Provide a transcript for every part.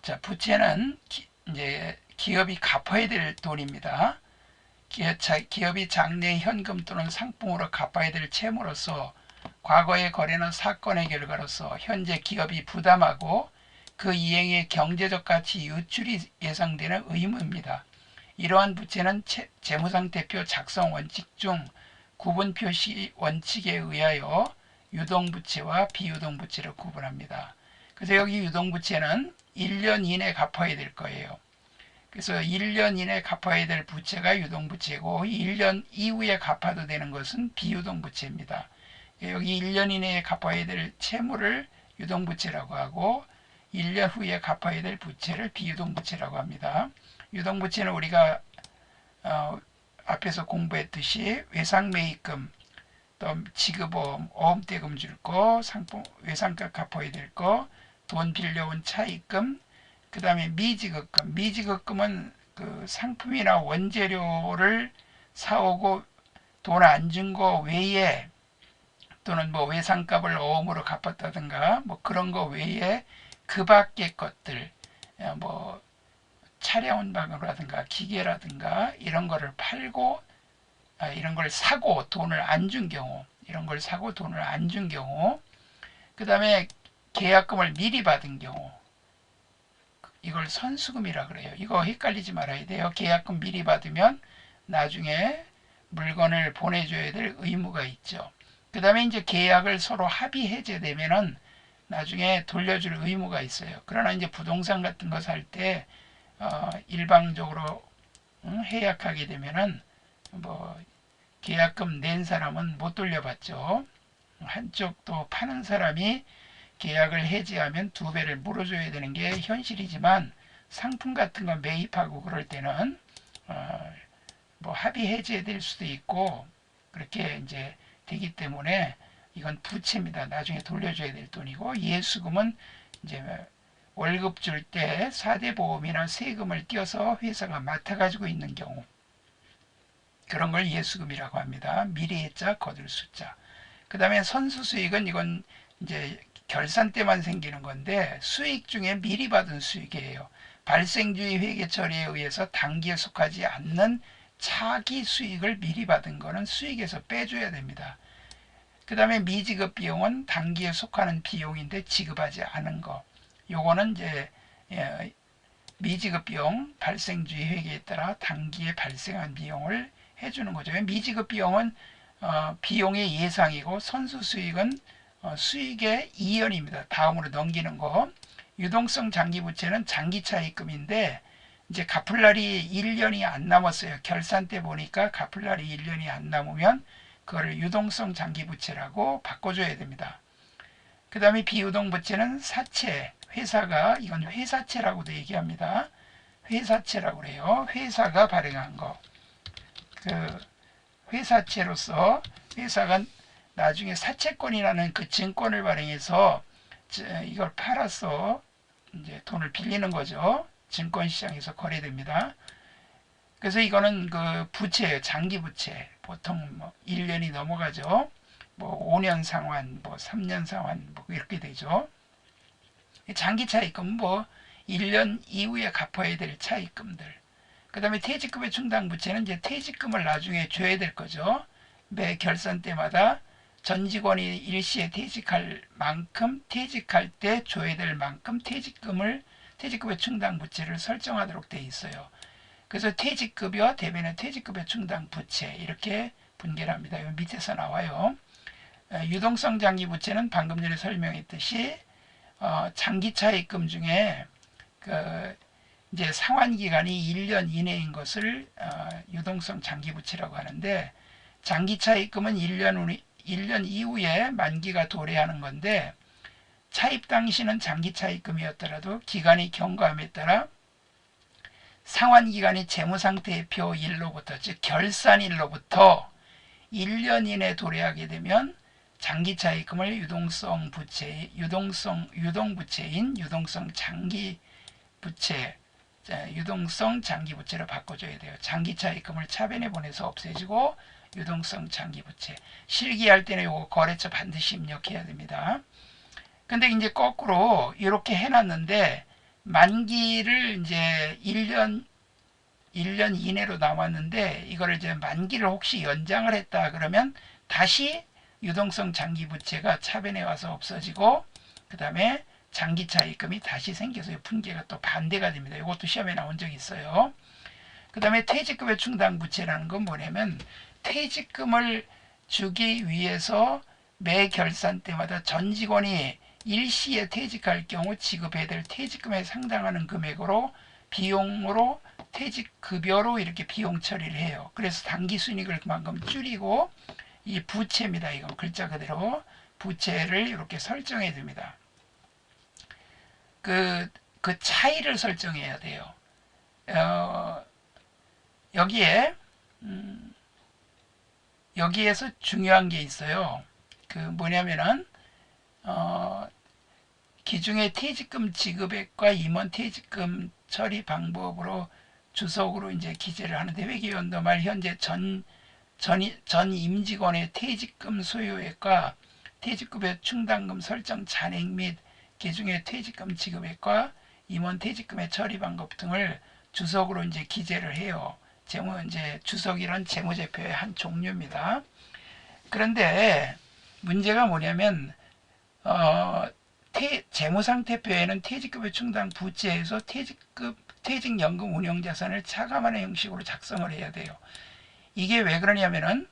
자, 부채는 이제 기업이 갚아야 될 돈입니다. 기업이 장래 현금 또는 상품으로 갚아야 될 채무로서 과거의 거래나 사건의 결과로서 현재 기업이 부담하고 그 이행의 경제적 가치 유출이 예상되는 의무입니다. 이러한 부채는 재무상태표 작성 원칙 중 구분 표시 원칙에 의하여 유동부채와 비유동부채를 구분합니다. 그래서 여기 유동부채는 1년 이내 갚아야 될 거예요. 그래서 1년 이내 갚아야 될 부채가 유동부채고 1년 이후에 갚아도 되는 것은 비유동부채입니다. 여기 1년 이내에 갚아야 될 채무를 유동부채라고 하고 1년 후에 갚아야 될 부채를 비유동부채라고 합니다. 유동부채는 우리가 앞에서 공부했듯이 외상매입금, 또 지급보험, 어음대금 줄 거, 상품 외상값 갚아야 될 거, 돈 빌려온 차입금, 그 다음에 미지급금. 미지급금은 그 상품이나 원재료를 사오고 돈 안 준 거 외에 또는 뭐 외상값을 어음으로 갚았다든가 뭐 그런 거 외에 그 밖의 것들, 뭐 차량운반이라든가 기계라든가 이런 거를 팔고 이런 걸 사고 돈을 안 준 경우, 이런 걸 사고 돈을 안 준 경우, 그 다음에 계약금을 미리 받은 경우, 이걸 선수금이라 그래요. 이거 헷갈리지 말아야 돼요. 계약금 미리 받으면 나중에 물건을 보내줘야 될 의무가 있죠. 그 다음에 이제 계약을 서로 합의 해제되면은 나중에 돌려줄 의무가 있어요. 그러나 이제 부동산 같은 거 살 때 일방적으로 해약하게 되면은 뭐 계약금 낸 사람은 못 돌려받죠. 한쪽도 파는 사람이 계약을 해지하면 2배를 물어줘야 되는 게 현실이지만 상품 같은 거 매입하고 그럴 때는 뭐 합의 해제될 수도 있고 그렇게 이제 되기 때문에 이건 부채입니다. 나중에 돌려줘야 될 돈이고, 예수금은 이제 월급 줄 때 4대 보험이나 세금을 떼어서 회사가 맡아가지고 있는 경우, 그런 걸 예수금이라고 합니다. 미리 해자 거둘 숫자. 그 다음에 선수수익은 이건 이제 결산 때만 생기는 건데 수익 중에 미리 받은 수익이에요. 발생주의 회계 처리에 의해서 단기에 속하지 않는 차기 수익을 미리 받은 거는 수익에서 빼줘야 됩니다. 그 다음에 미지급 비용은 단기에 속하는 비용인데 지급하지 않은 거. 요거는 이제 미지급 비용, 발생주의 회계에 따라 단기에 발생한 비용을 해주는 거죠. 미지급 비용은 비용의 예상이고 선수 수익은 수익의 이연입니다. 다음으로 넘기는 거. 유동성 장기부채는 장기차입금인데 이제 갚을 날이 1년이 안 남았어요. 결산 때 보니까 갚을 날이 1년이 안 남으면 그거를 유동성 장기부채라고 바꿔줘야 됩니다. 그 다음에 비유동부채는 사채, 회사가, 이건 회사채라고도 얘기합니다. 회사채라고 그래요. 회사가 발행한 거. 그 회사채로서 회사가 나중에 사채권이라는 그 증권을 발행해서 이걸 팔아서 이제 돈을 빌리는 거죠. 증권시장에서 거래됩니다. 그래서 이거는 그 부채예요. 장기부채. 보통 뭐 1년이 넘어가죠. 뭐 5년 상환, 뭐 3년 상환, 뭐 이렇게 되죠. 장기 차입금은 뭐 1년 이후에 갚아야 될 차입금들. 그 다음에 퇴직금의 충당부채는 이제 퇴직금을 나중에 줘야 될 거죠. 매 결산 때마다 전 직원이 일시에 퇴직할 만큼 퇴직할 때 줘야 될 만큼 퇴직금의 충당부채를 설정하도록 되어 있어요. 그래서 퇴직급여 대변의 퇴직급여 충당부채 이렇게 분개를 합니다. 여기 밑에서 나와요. 유동성 장기부채는 방금 전에 설명했듯이 장기차입금 중에 이제 상환기간이 1년 이내인 것을 유동성 장기부채라고 하는데, 장기차입금은 1년 이후에 만기가 도래하는 건데, 차입 당시는 장기차입금이었더라도 기간이 경과함에 따라 상환기간이 재무상태표 일로부터, 즉 결산일로부터 1년 이내 도래하게 되면 장기차입금을 유동부채인 유동성 장기부채로 바꿔줘야 돼요. 장기차입금을 차변에 보내서 없애지고 유동성 장기부채. 실기할 때는 요거 거래처 반드시 입력해야 됩니다. 근데 이제 거꾸로 이렇게 해놨는데 만기를 이제 1년 이내로 남았는데 이거를 이제 만기를 혹시 연장을 했다 그러면 다시 유동성 장기 부채가 차변에 와서 없어지고 그 다음에 장기 차입금이 다시 생겨서 분계가 또 반대가 됩니다. 이것도 시험에 나온 적이 있어요. 그 다음에 퇴직금의 충당 부채라는 건 뭐냐면 퇴직금을 주기 위해서 매 결산 때마다 전 직원이 일시에 퇴직할 경우 지급해야 될 퇴직금에 상당하는 금액으로 비용으로 퇴직급여로 이렇게 비용 처리를 해요. 그래서 당기순이익을 그만큼 줄이고 이 부채입니다. 이거 글자 그대로 부채를 이렇게 설정해 줍니다. 그 차이를 설정해야 돼요. 여기에서 중요한 게 있어요. 그 뭐냐면은 기중의 퇴직금 지급액과 임원 퇴직금 처리 방법으로 주석으로 이제 기재를 하는데 회계연도 말 현재 전 임직원의 퇴직금 소요액과 퇴직급여 충당금 설정 잔액 및 기중의 퇴직금 지급액과 임원 퇴직금의 처리 방법 등을 주석으로 이제 기재를 해요. 이제 주석이란 재무제표의 한 종류입니다. 그런데 문제가 뭐냐면 재무상태표에는 퇴직급여 충당 부채에서 퇴직연금 운용자산을 차감하는 형식으로 작성을 해야 돼요. 이게 왜 그러냐면은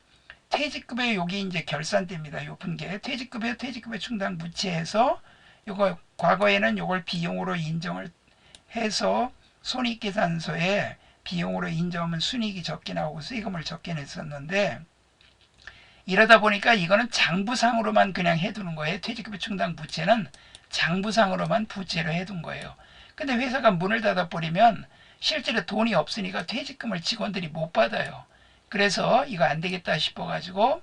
퇴직급여 여기 이제 결산대입니다. 요 분계 퇴직급여 충당 부채에서 요거 과거에는 요걸 비용으로 인정을 해서 손익계산서에 비용으로 인정하면 순이익이 적게 나오고 수익금을 적게 냈었는데 이러다 보니까 이거는 장부상으로만 그냥 해두는 거예요. 퇴직급여 충당 부채는 장부상으로만 부채로 해둔 거예요. 근데 회사가 문을 닫아버리면 실제로 돈이 없으니까 퇴직금을 직원들이 못 받아요. 그래서 이거 안 되겠다 싶어가지고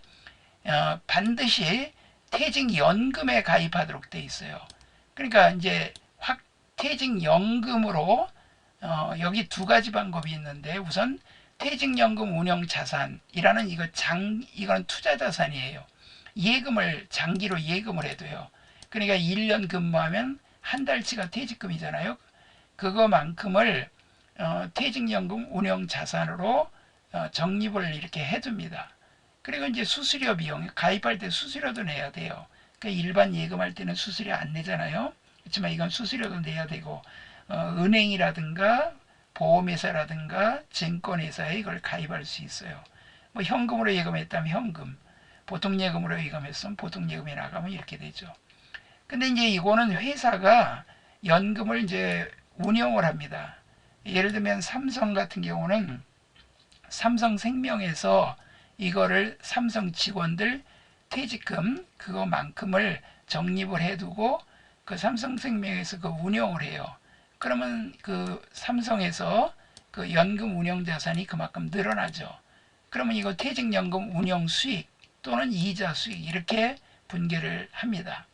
반드시 퇴직연금에 가입하도록 돼 있어요. 그러니까 이제 퇴직연금으로 여기 두 가지 방법이 있는데 우선 퇴직연금 운용자산이라는 이건 투자자산이에요. 예금을 장기로 예금을 해도요. 그러니까 1년 근무하면 한 달치가 퇴직금이잖아요. 그거만큼을 퇴직연금 운용자산으로 적립을 이렇게 해둡니다. 그리고 이제 수수료 비용, 가입할 때 수수료도 내야 돼요. 그러니까 일반 예금할 때는 수수료 안 내잖아요. 그렇지만 이건 수수료도 내야 되고 은행이라든가 보험회사라든가 증권회사에 이걸 가입할 수 있어요. 뭐 현금으로 예금했다면 현금, 보통 예금으로 예금했으면 보통 예금에 나가면 이렇게 되죠. 근데 이제 이거는 회사가 연금을 이제 운영을 합니다. 예를 들면 삼성 같은 경우는 삼성생명에서 이거를 삼성 직원들 퇴직금 그거만큼을 적립을 해두고 그 삼성생명에서 그 운영을 해요. 그러면 그 삼성에서 그 연금 운영 자산이 그만큼 늘어나죠. 그러면 이거 퇴직연금 운영 수익 또는 이자 수익 이렇게 분계를 합니다.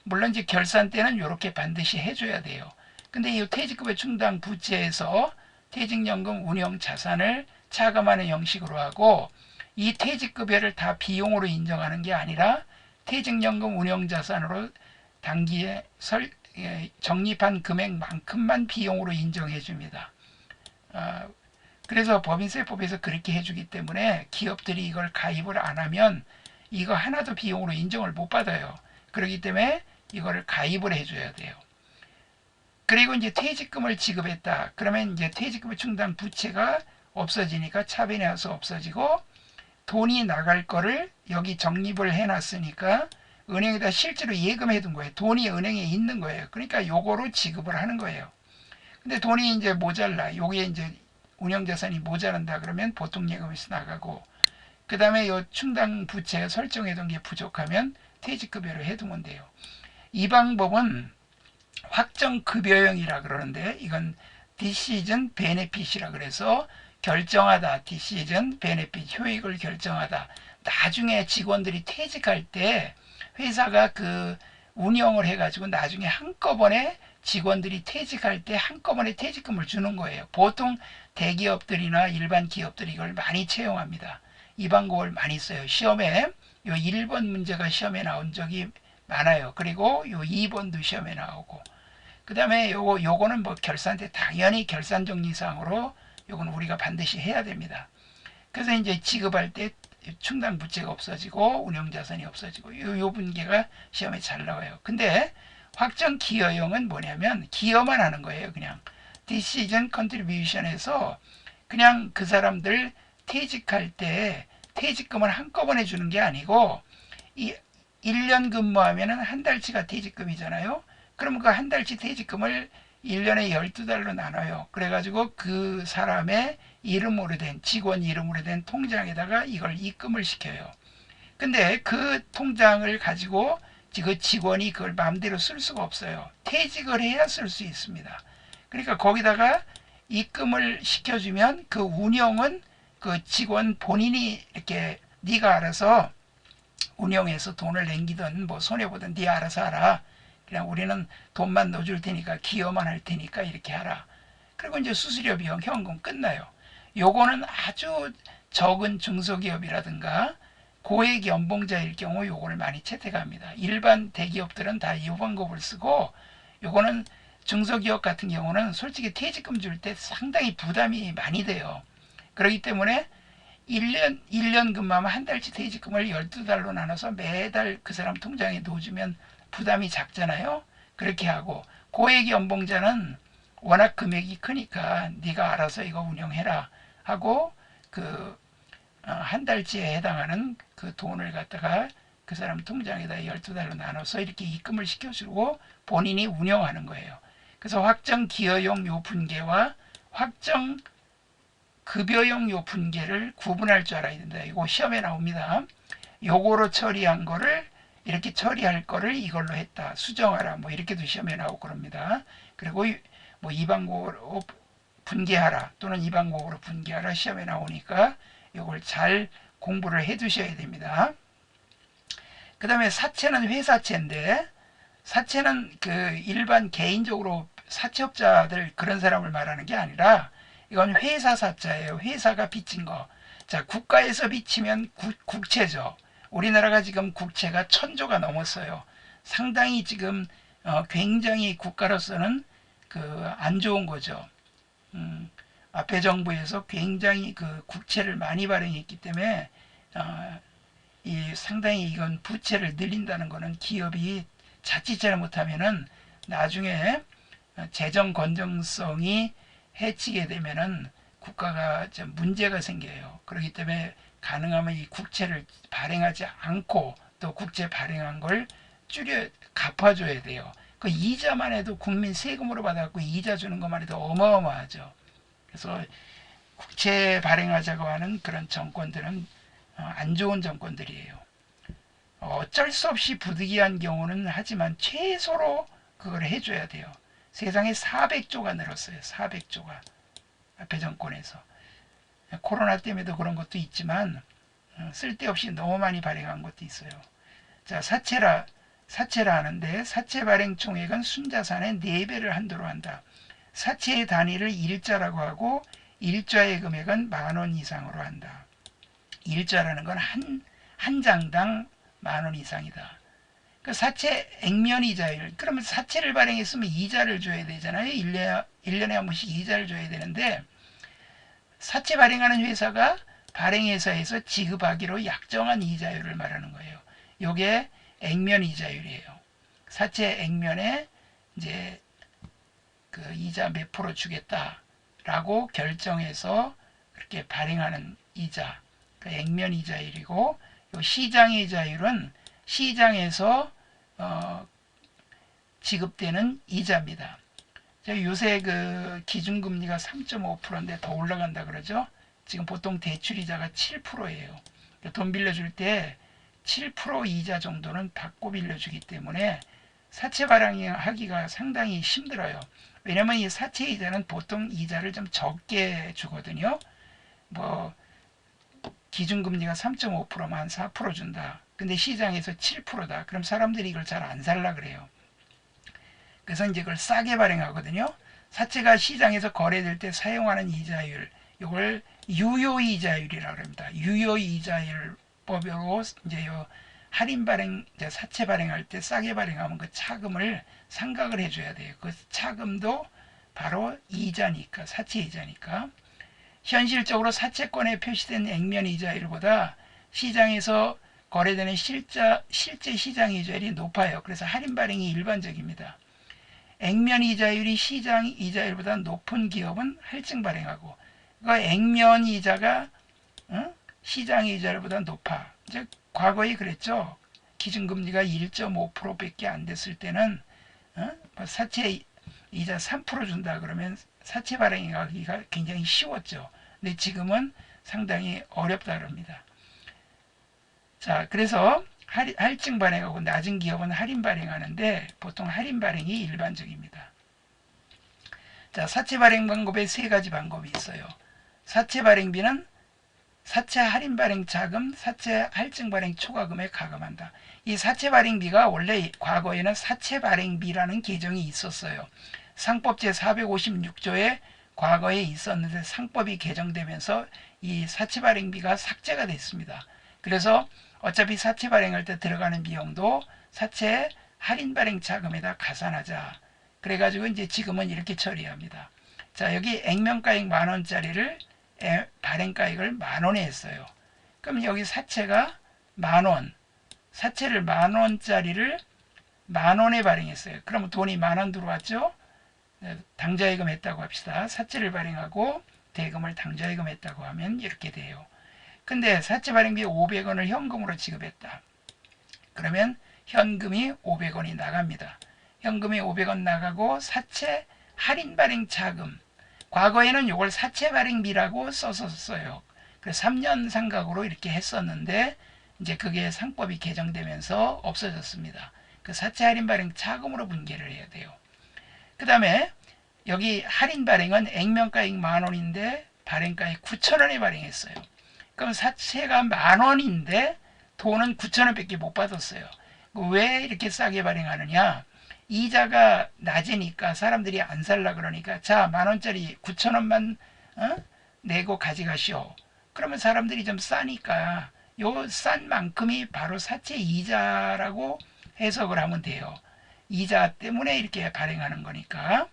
물론 이제 결산 때는 이렇게 반드시 해줘야 돼요. 근데 이 퇴직급여 충당 부채에서 퇴직연금 운영 자산을 차감하는 형식으로 하고 이 퇴직급여를 다 비용으로 인정하는 게 아니라 퇴직연금 운영 자산으로 단기에 적립한 금액만큼만 비용으로 인정해 줍니다. 그래서 법인세법에서 그렇게 해주기 때문에 기업들이 이걸 가입을 안 하면 이거 하나도 비용으로 인정을 못 받아요. 그렇기 때문에 이거를 가입을 해줘야 돼요. 그리고 이제 퇴직금을 지급했다. 그러면 이제 퇴직금의 충당 부채가 없어지니까 차변에 와서 없어지고 돈이 나갈 거를 여기 적립을 해놨으니까 은행에다 실제로 예금해 둔 거예요. 돈이 은행에 있는 거예요. 그러니까 요거로 지급을 하는 거예요. 근데 돈이 이제 모자라. 요게 이제 운영자산이 모자란다 그러면 보통 예금에서 나가고 그 다음에 요 충당 부채 설정해 둔 게 부족하면 퇴직급여를 해두면 돼요. 이 방법은 확정급여형이라 그러는데 이건 decision benefit이라 그래서 결정하다. decision benefit 효익을 결정하다. 나중에 직원들이 퇴직할 때 회사가 그 운영을 해가지고 나중에 한꺼번에 직원들이 퇴직할 때 한꺼번에 퇴직금을 주는 거예요. 보통 대기업들이나 일반 기업들이 이걸 많이 채용합니다. 이 방법을 많이 써요. 시험에 요 1번 문제가 시험에 나온 적이 많아요. 그리고 요 2번도 시험에 나오고 그 다음에 요거는 뭐 결산대 당연히 결산 정리상으로 요건 우리가 반드시 해야 됩니다. 그래서 이제 지급할 때 충당 부채가 없어지고 운영자산이 없어지고 요 분계가 시험에 잘 나와요. 근데 확정 기여형은 뭐냐면 기여만 하는 거예요. 그냥 decision contribution에서 그냥 그 사람들 퇴직할 때 퇴직금을 한꺼번에 주는 게 아니고 이 1년 근무하면은 한 달치가 퇴직금이잖아요. 그럼 그 한 달치 퇴직금을 1년에 12달로 나눠요. 그래가지고 그 사람의 이름으로 된 직원 이름으로 된 통장에다가 이걸 입금을 시켜요. 근데 그 통장을 가지고 그 직원이 그걸 마음대로 쓸 수가 없어요. 퇴직을 해야 쓸 수 있습니다. 그러니까 거기다가 입금을 시켜주면 그 운영은 그 직원 본인이 이렇게 네가 알아서 운영해서 돈을 남기든 뭐 손해보든 네 알아서 하라. 그냥 우리는 돈만 넣어줄 테니까 기여만 할 테니까 이렇게 하라. 그리고 이제 수수료 비용 현금 끝나요. 요거는 아주 적은 중소기업이라든가 고액 연봉자일 경우 요거를 많이 채택합니다. 일반 대기업들은 다 이 방법을 쓰고 요거는 중소기업 같은 경우는 솔직히 퇴직금 줄 때 상당히 부담이 많이 돼요. 그렇기 때문에 1년 근무하면 한 달치 퇴직금을 12달로 나눠서 매달 그 사람 통장에 넣어주면 부담이 작잖아요. 그렇게 하고 고액 연봉자는 워낙 금액이 크니까 네가 알아서 이거 운영해라 하고 그 한 달치에 해당하는 그 돈을 갖다가 그 사람 통장에다 12달로 나눠서 이렇게 입금을 시켜주고 본인이 운영하는 거예요. 그래서 확정 기여용 요 분계와 확정 급여용 요 분계를 구분할 줄 알아야 된다. 이거 시험에 나옵니다. 요거로 처리한 거를 이렇게 처리할 거를 이걸로 했다. 수정하라. 뭐 이렇게도 시험에 나오고 그럽니다. 그리고 뭐 이 방법으로 분계하라 또는 이 방법으로 분계하라 시험에 나오니까 이걸 잘 공부를 해 두셔야 됩니다. 그 다음에 사채는 회사채인데 사채는 그 일반 개인적으로 사채업자들 그런 사람을 말하는 게 아니라 이건 회사 사채예요. 회사가 빚진 거. 자, 국가에서 빚치면 국채죠. 우리나라가 지금 국채가 1000조가 넘었어요. 상당히 지금 굉장히 국가로서는 그 안 좋은 거죠. 앞에 정부에서 굉장히 그 국채를 많이 발행했기 때문에 이 상당히 이건 부채를 늘린다는 거는 기업이 자칫 잘못하면은 나중에 재정 건전성이 해치게 되면은 국가가 좀 문제가 생겨요. 그렇기 때문에 가능하면 이 국채를 발행하지 않고 또 국채 발행한 걸 갚아줘야 돼요. 그 이자만 해도 국민 세금으로 받아갖고 이자 주는 것만 해도 어마어마하죠. 그래서 국채 발행하자고 하는 그런 정권들은 안 좋은 정권들이에요. 어쩔 수 없이 부득이한 경우는 하지만 최소로 그걸 해줘야 돼요. 세상에 400조가 늘었어요. 400조가 앞에 정권에서. 코로나 때문에도 그런 것도 있지만 쓸데없이 너무 많이 발행한 것도 있어요. 자, 사채라 하는데 사채 발행 총액은 순자산의 4배를 한도로 한다. 사채의 단위를 일자라고 하고 일자의 금액은 10,000원 이상으로 한다. 일자라는 건 한 장당 10,000원 이상이다. 그 사채 액면 이자율. 그러면 사채를 발행했으면 이자를 줘야 되잖아요. 1년에 한 번씩 이자를 줘야 되는데 사채 발행하는 회사가 발행회사에서 지급하기로 약정한 이자율을 말하는 거예요. 요게 액면 이자율이에요. 사채 액면에 이제 그 이자 몇 프로 주겠다라고 결정해서 그렇게 발행하는 이자, 그 액면 이자율이고, 요 시장 이자율은 시장에서 지급되는 이자입니다. 요새 그 기준금리가 3.5%인데 더 올라간다 그러죠. 지금 보통 대출이자가 7%예요. 돈 빌려줄 때 7% 이자 정도는 받고 빌려주기 때문에 사채 발행하기가 상당히 힘들어요. 왜냐면 이 사채 이자는 보통 이자를 좀 적게 주거든요. 뭐 기준금리가 3.5%만 4% 준다. 근데 시장에서 7%다. 그럼 사람들이 이걸 잘 안 살라 그래요. 그래서 이제 그걸 싸게 발행하거든요. 사채가 시장에서 거래될 때 사용하는 이자율, 이걸 유효이자율이라고 합니다. 유효이자율법으로 이제 할인 발행, 이제 사채 발행할 때 싸게 발행하면 그 차금을 상각을 해줘야 돼요. 그 차금도 바로 이자니까, 사채 이자니까. 현실적으로 사채권에 표시된 액면 이자율보다 시장에서 거래되는 실제 시장 이자율이 높아요. 그래서 할인 발행이 일반적입니다. 액면 이자율이 시장 이자율보다 높은 기업은 할증 발행하고, 그 액면 이자가 시장 이자율보다 높아. 이제 과거에 그랬죠. 기준금리가 1.5%밖에 안 됐을 때는 사채 이자 3% 준다 그러면 사채 발행하기가 굉장히 쉬웠죠. 근데 지금은 상당히 어렵다 그럽니다. 자, 그래서 할증 발행하고 낮은 기업은 할인 발행하는데 보통 할인 발행이 일반적입니다. 자, 사채 발행 방법에 세 가지 방법이 있어요. 사채 발행비는 사채 할인 발행 자금, 사채 할증 발행 초과금에 가감한다. 이 사채 발행비가 원래 과거에는 사채 발행비라는 개정이 있었어요. 상법 제456조에 과거에 있었는데 상법이 개정되면서 이 사채 발행비가 삭제가 됐습니다. 그래서 어차피 사채 발행할 때 들어가는 비용도 사채 할인 발행 자금에다 가산하자. 그래가지고 이제 지금은 이렇게 처리합니다. 자, 여기 액면가액 10,000원짜리를 발행가액을 10,000원에 했어요. 그럼 여기 사채가 10,000원, 사채를 10,000원짜리를 10,000원에 발행했어요. 그러면 돈이 10,000원 들어왔죠? 당좌예금 했다고 합시다. 사채를 발행하고 대금을 당좌예금 했다고 하면 이렇게 돼요. 근데 사채 발행비 500원을 현금으로 지급했다. 그러면 현금이 500원이 나갑니다. 현금이 500원 나가고 사채 할인 발행 자금, 과거에는 이걸 사채 발행비라고 썼었어요. 그래서 3년 상각으로 이렇게 했었는데 이제 그게 상법이 개정되면서 없어졌습니다. 그 사채 할인 발행 자금으로 분개를 해야 돼요. 그 다음에 여기 할인 발행은 액면가액 10,000원인데 발행가액 9,000원에 발행했어요. 그럼 사채가 10,000원인데 돈은 9,000원밖에 못 받았어요. 왜 이렇게 싸게 발행하느냐? 이자가 낮으니까 사람들이 안 살라 그러니까 자 10,000원짜리 9,000원만 내고 가져가시오. 그러면 사람들이 좀 싸니까 요 싼 만큼이 바로 사채 이자라고 해석을 하면 돼요. 이자 때문에 이렇게 발행하는 거니까.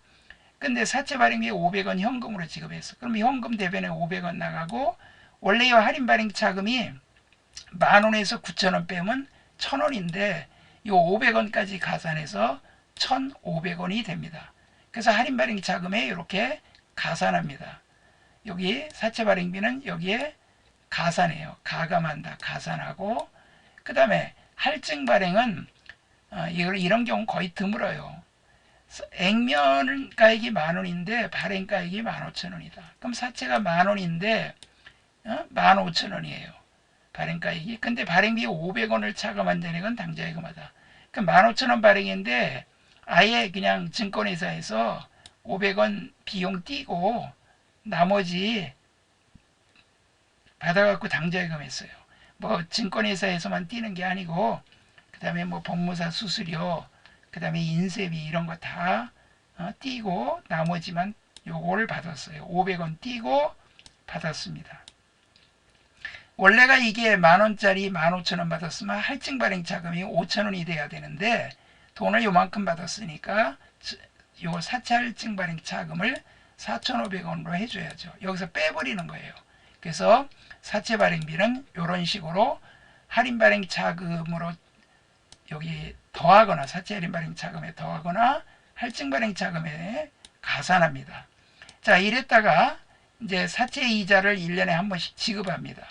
근데 사채 발행비에 500원 현금으로 지급했어. 그럼 현금 대변에 500원 나가고 원래 이 할인 발행 자금이 10,000원에서 9,000원 빼면 1,000원인데 요 500원까지 가산해서 1,500원이 됩니다. 그래서 할인 발행 자금에 이렇게 가산합니다. 여기 사채 발행비는 여기에 가산해요. 가감한다. 가산하고 그 다음에 할증 발행은 이런 경우 거의 드물어요. 액면가액이 10,000원인데 발행가액이 15,000원이다. 그럼 사채가 10,000원인데 15,000원이에요. 발행가액이. 근데 발행비 500원을 차감한다는 건 당좌예금하다. 그럼 15,000원 발행인데 아예 그냥 증권회사에서 500원 비용 띄고 나머지 받아갖고 당좌예금 했어요. 뭐 증권회사에서만 띄는 게 아니고 그 다음에 뭐 법무사 수수료 그 다음에 인쇄비 이런 거 다 띄고 나머지만 요거를 받았어요. 500원 띄고 받았습니다. 원래가 이게 10,000원짜리 15,000원 받았으면 할증 발행 자금이 5,000원이 돼야 되는데 돈을 요만큼 받았으니까 요 사채 할증 발행 자금을 4,500원으로 해줘야죠. 여기서 빼버리는 거예요. 그래서 사채 발행비는 이런 식으로 할인 발행 자금으로 여기 더하거나 사채 할인 발행 자금에 더하거나 할증 발행 자금에 가산합니다. 자, 이랬다가 이제 사채 이자를 1년에 한 번씩 지급합니다.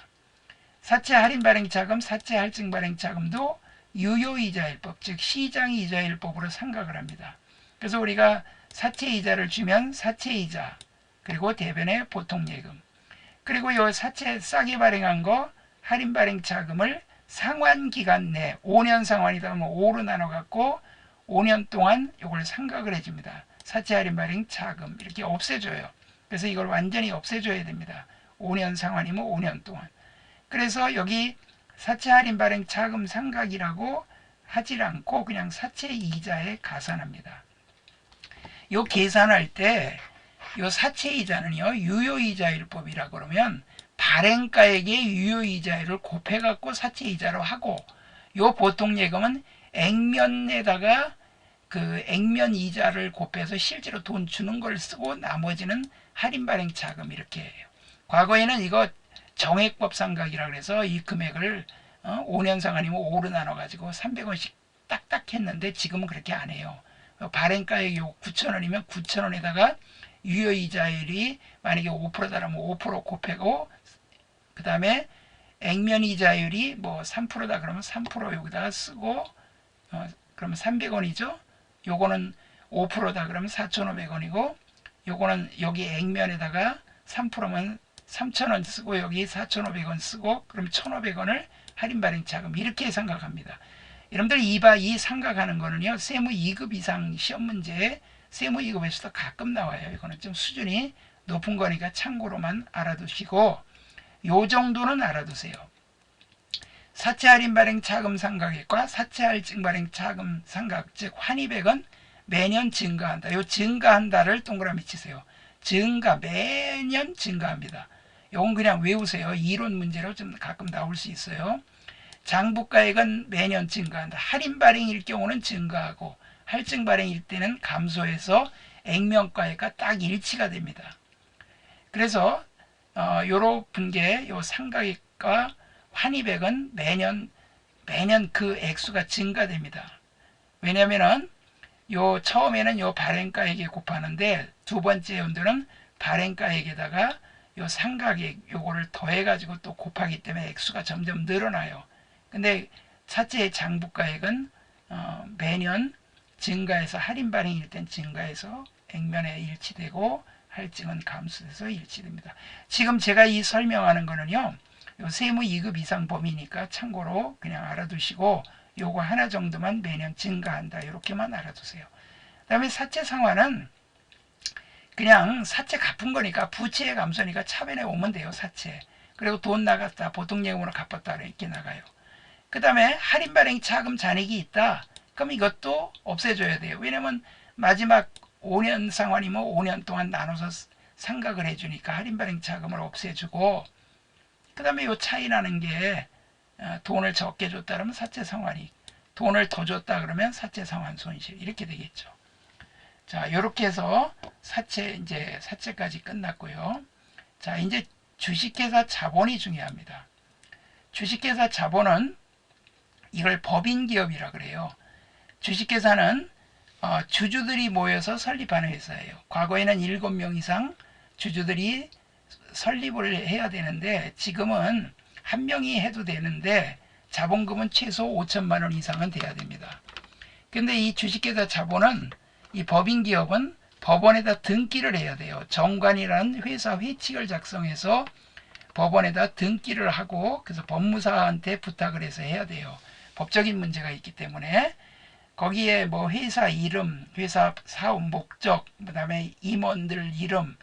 사채 할인 발행 자금, 사채 할증 발행 자금도 유효이자율법, 즉 시장이자율법으로 생각을 합니다. 그래서 우리가 사채 이자를 주면 사채 이자, 그리고 대변에 보통예금, 그리고 요 사채 싸게 발행한 거 할인 발행 자금을 상환 기간 내 5년 상환이다 하면 5로 나눠 갖고 5년 동안 이걸 상각을 해줍니다. 사채 할인 발행 자금 이렇게 없애줘요. 그래서 이걸 완전히 없애줘야 됩니다. 5년 상환이면 5년 동안. 그래서 여기 사채 할인 발행 자금 상각이라고 하질 않고 그냥 사채 이자에 가산합니다. 요 계산할 때 요 사채 이자는요 유효이자율법이라 그러면 발행가액의 유효이자율을 곱해갖고 사채 이자로 하고 요 보통 예금은 액면에다가 그 액면 이자를 곱해서 실제로 돈 주는 걸 쓰고 나머지는 할인 발행 자금 이렇게 해요. 과거에는 이거 정액법 상각이라 그래서 이 금액을 5년상 아니면 5로 나눠 가지고 300원씩 딱딱 했는데 지금은 그렇게 안 해요. 발행가액이 9,000원이면 9,000원에다가 유효이자율이 만약에 5%다라면 5% 곱하고 그 다음에 액면 이자율이 뭐 3%다 그러면 3% 여기다가 쓰고 그러면 300원이죠. 요거는 5%다 그러면 4,500원이고 요거는 여기 액면에다가 3%면 3,000원 쓰고 여기 4,500원 쓰고 그럼 1,500원을 할인 발행 자금 이렇게 생각합니다. 여러분들 이 생각하는 거는요. 세무 2급 이상 시험 문제에 세무 2급에서도 가끔 나와요. 이거는 좀 수준이 높은 거니까 참고로만 알아두시고 요 정도는 알아두세요. 사채 할인 발행 자금 상각액과 사채 할증 발행 자금 상각 즉 환입액은 매년 증가한다. 요 증가한다를 동그라미 치세요. 매년 증가합니다. 요건 그냥 외우세요. 이론 문제로 좀 가끔 나올 수 있어요. 장부가액은 매년 증가한다. 할인 발행일 경우는 증가하고 할증 발행일 때는 감소해서 액면가액과 딱 일치가 됩니다. 그래서 요런 게 요 상각액과 환입액은 매년 그 액수가 증가됩니다. 왜냐면은 요 처음에는 요 발행가액에 곱하는데 두 번째 연도는 발행가액에다가 요 상각액 요거를 더해 가지고 또 곱하기 때문에 액수가 점점 늘어나요. 근데 사채의 장부가액은 매년 증가해서 할인 발행일 땐 증가해서 액면에 일치되고 할증은 감소해서 일치됩니다. 지금 제가 이 설명하는 거는요. 요 세무 2급 이상 범위니까 참고로 그냥 알아두시고 요거 하나 정도만 매년 증가한다. 이렇게만 알아두세요. 그 다음에 사채 상환은 그냥 사채 갚은 거니까 부채의 감소니까 차변에 오면 돼요. 사채. 그리고 돈 나갔다. 보통 예금으로 갚았다. 이렇게 나가요. 그 다음에 할인 발행 자금 잔액이 있다. 그럼 이것도 없애줘야 돼요. 왜냐면 마지막 5년 상환이면 5년 동안 나눠서 상각을 해주니까 할인 발행 자금을 없애주고 그 다음에 요 차이 나는 게 돈을 적게 줬다 그러면 사채 상환이 돈을 더 줬다 그러면 사채 상환 손실 이렇게 되겠죠. 자, 이렇게 해서 사채까지 끝났고요. 자, 이제 주식회사 자본이 중요합니다. 주식회사 자본은 이걸 법인기업이라 그래요. 주식회사는 주주들이 모여서 설립하는 회사예요. 과거에는 7명 이상 주주들이 설립을 해야 되는데 지금은 한 명이 해도 되는데 자본금은 최소 5천만 원 이상은 돼야 됩니다. 근데 이 주식회사 자본은 이 법인기업은 법원에다 등기를 해야 돼요. 정관이라는 회사 회칙을 작성해서 법원에다 등기를 하고 그래서 법무사한테 부탁을 해서 해야 돼요. 법적인 문제가 있기 때문에 거기에 뭐 회사 이름, 회사 사업 목적, 그 다음에 임원들 이름,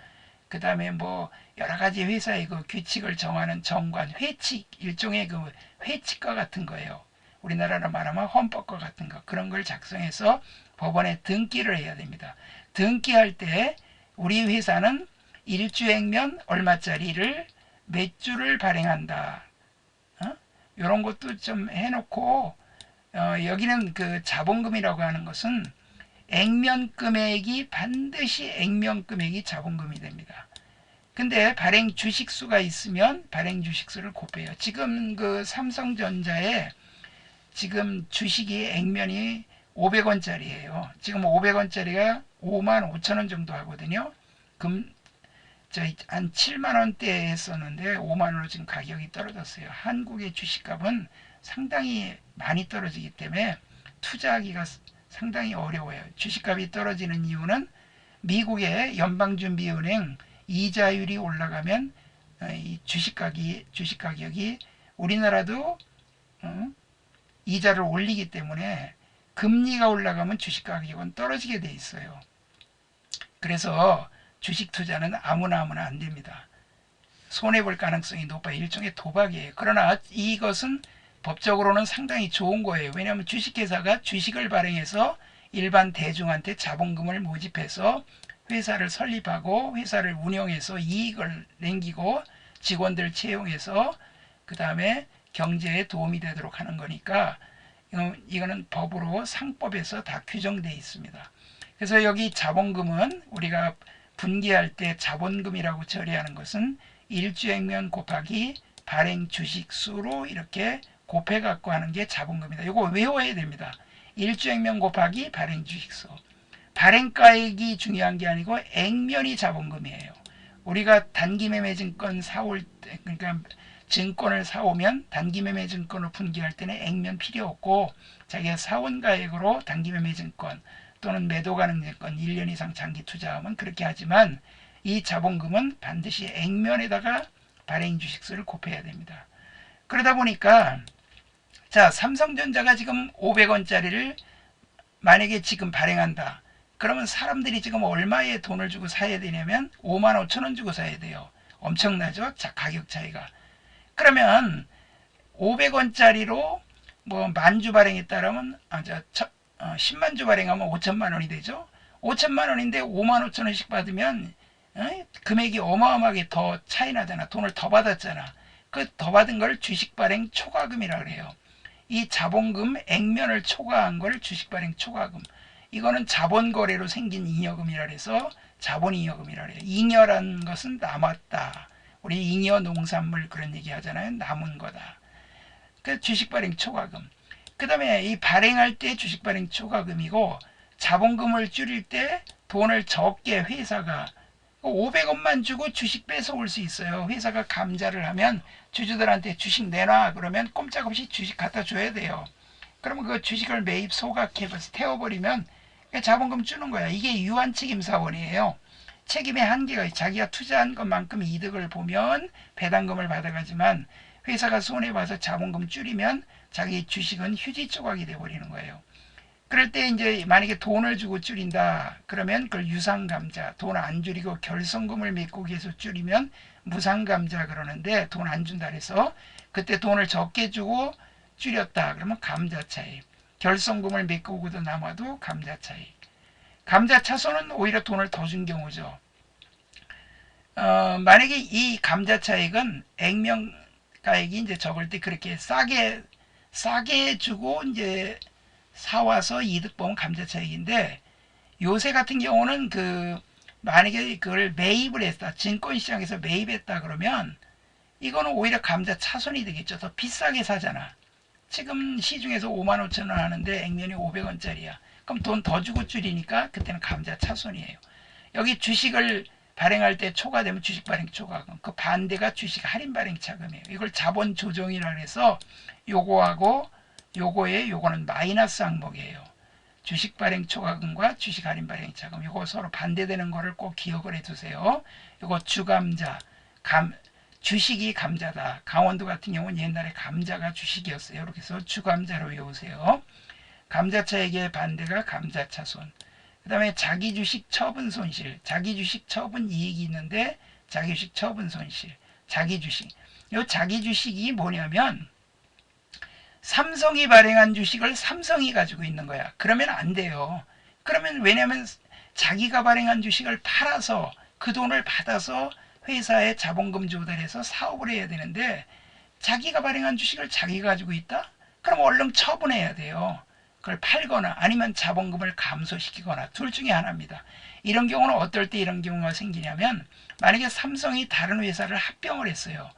그 다음에 뭐 여러 가지 회사의 그 규칙을 정하는 정관, 회칙, 일종의 그 회칙과 같은 거예요. 우리나라로 말하면 헌법과 같은 거, 그런 걸 작성해서 법원에 등기를 해야 됩니다. 등기할 때 우리 회사는 일주액면 얼마짜리를 몇 주를 발행한다. 이런 것도 좀 해놓고 여기는 그 자본금이라고 하는 것은 액면 금액이 반드시 액면 금액이 자본금이 됩니다. 근데 발행 주식수가 있으면 발행 주식수를 곱해요. 지금 그 삼성전자에 지금 주식이 액면이 500원짜리예요. 지금 500원짜리가 5만 5천 원 정도 하거든요. 한 7만 원대에 했었는데 5만 원으로 지금 가격이 떨어졌어요. 한국의 주식값은 상당히 많이 떨어지기 때문에 투자하기가 상당히 어려워요. 주식값이 떨어지는 이유는 미국의 연방준비은행 이자율이 올라가면 이 주식 가격이 우리나라도 이자를 올리기 때문에 금리가 올라가면 주식 가격은 떨어지게 돼 있어요. 그래서 주식 투자는 아무나 안 됩니다. 손해볼 가능성이 높아요. 일종의 도박이에요. 그러나 이것은 법적으로는 상당히 좋은 거예요. 왜냐하면 주식회사가 주식을 발행해서 일반 대중한테 자본금을 모집해서 회사를 설립하고 회사를 운영해서 이익을 남기고 직원들 채용해서 그 다음에 경제에 도움이 되도록 하는 거니까 이거는 법으로 상법에서 다 규정되어 있습니다. 그래서 여기 자본금은 우리가 분기할 때 자본금이라고 처리하는 것은 일주액면 곱하기 발행 주식 수로 이렇게 곱해 갖고 하는 게 자본금이다. 이거 외워야 됩니다. 일주액면 곱하기 발행 주식 수. 발행가액이 중요한 게 아니고 액면이 자본금이에요. 우리가 단기매매 증권 사올 때, 그러니까 증권을 사오면 단기매매 증권을 분기할 때는 액면 필요 없고 자기가 사온 가액으로 단기매매 증권 또는 매도 가능 증권 1년 이상 장기 투자하면 그렇게 하지만 이 자본금은 반드시 액면에다가 발행 주식수를 곱해야 됩니다. 그러다 보니까 자, 삼성전자가 지금 500원짜리를 만약에 지금 발행한다. 그러면 사람들이 지금 얼마의 돈을 주고 사야 되냐면 55,000원 주고 사야 돼요. 엄청나죠? 자, 가격 차이가. 그러면 500원짜리로 뭐 만주 발행했다라면 10만 주 발행하면 5천만 원이 되죠. 5천만 원인데 5만 5천 원씩 받으면 금액이 어마어마하게 더 차이 나잖아. 돈을 더 받았잖아. 그 더 받은 걸 주식 발행 초과금이라고 그래요. 이 자본금 액면을 초과한 걸 주식 발행 초과금. 이거는 자본 거래로 생긴 잉여금이라 해서 자본잉여금이라 그래요. 잉여라는 것은 남았다. 우리 잉여 농산물 그런 얘기 하잖아요. 남은 거다. 그 주식 발행 초과금. 그 다음에 이 발행할 때 주식 발행 초과금이고 자본금을 줄일 때 돈을 적게 회사가 500원만 주고 주식 뺏어올 수 있어요. 회사가 감자를 하면 주주들한테 주식 내놔 그러면 꼼짝없이 주식 갖다 줘야 돼요. 그러면 그 주식을 매입 소각해서 태워버리면 자본금 주는 거야. 이게 유한책임사원이에요. 책임의 한계가 자기가 투자한 것만큼 이득을 보면 배당금을 받아가지만 회사가 손해봐서 자본금 줄이면 자기 주식은 휴지 조각이 돼버리는 거예요. 그럴 때 이제 만약에 돈을 주고 줄인다 그러면 그걸 유상감자, 돈 안 줄이고 결손금을 메꾸기 위해서 줄이면 무상감자 그러는데 돈 안 준다 그래서 그때 돈을 적게 주고 줄였다 그러면 감자차익, 결손금을 메꾸고도 남아도 감자차익. 감자차손은 오히려 돈을 더 준 경우죠. 만약에 이 감자차익은 액면가액이 이제 적을 때 그렇게 싸게 주고 이제 사와서 이득 보면 감자차익인데 요새 같은 경우는 만약에 그걸 매입을 했다. 증권시장에서 매입했다 그러면 이거는 오히려 감자차손이 되겠죠. 더 비싸게 사잖아. 지금 시중에서 55,000원 하는데 액면이 500원짜리야. 그럼 돈 더 주고 줄이니까 그때는 감자차손이에요. 여기 주식을 발행할 때 초과되면 주식 발행 초과금. 그 반대가 주식 할인 발행 차금이에요. 이걸 자본 조정이라 해서 요거하고 요거는 마이너스 항목이에요. 주식 발행 초과금과 주식 할인 발행 차금. 요거 서로 반대되는 거를 꼭 기억을 해 두세요. 요거 주감자. 주식이 감자다. 강원도 같은 경우는 옛날에 감자가 주식이었어요. 이렇게 해서 주감자로 외우세요. 감자차익의 반대가 감자차손. 그 다음에 자기주식 처분 손실. 자기주식 처분 이익이 있는데 자기주식 처분 손실. 자기주식. 이 자기주식이 뭐냐면 삼성이 발행한 주식을 삼성이 가지고 있는 거야. 그러면 안 돼요. 그러면 왜냐면 자기가 발행한 주식을 팔아서 그 돈을 받아서 회사에 자본금 조달해서 사업을 해야 되는데 자기가 발행한 주식을 자기가 가지고 있다? 그럼 얼른 처분해야 돼요. 그걸 팔거나 아니면 자본금을 감소시키거나 둘 중에 하나입니다. 이런 경우는 어떨 때 이런 경우가 생기냐면 만약에 삼성이 다른 회사를 합병을 했어요.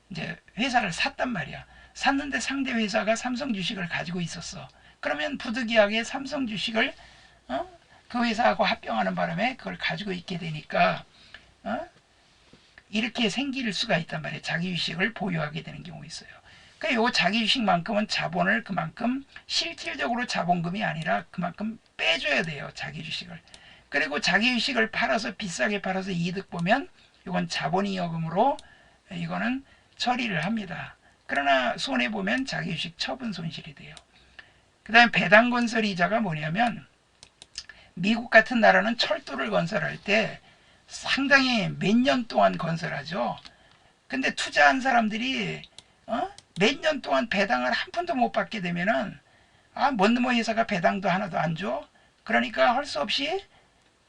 이제 회사를 샀단 말이야. 샀는데 상대 회사가 삼성 주식을 가지고 있었어. 그러면 부득이하게 삼성 주식을 그 회사하고 합병하는 바람에 그걸 가지고 있게 되니까 이렇게 생길 수가 있단 말이에요. 자기 주식을 보유하게 되는 경우 있어요. 그러니까 요 자기 주식만큼은 자본을 그만큼 실질적으로 자본금이 아니라 그만큼 빼줘야 돼요. 자기 주식을. 그리고 자기 주식을 팔아서 비싸게 팔아서 이득 보면 이건 자본잉여금으로 이거는 처리를 합니다. 그러나 손해보면 자기 주식 처분 손실이 돼요. 그 다음에 배당건설 이자가 뭐냐면 미국 같은 나라는 철도를 건설할 때 상당히 몇 년 동안 건설하죠. 근데 투자한 사람들이 몇 년 동안 배당을 한 푼도 못 받게 되면은 뭔 회사가 배당도 하나도 안 줘. 그러니까 할 수 없이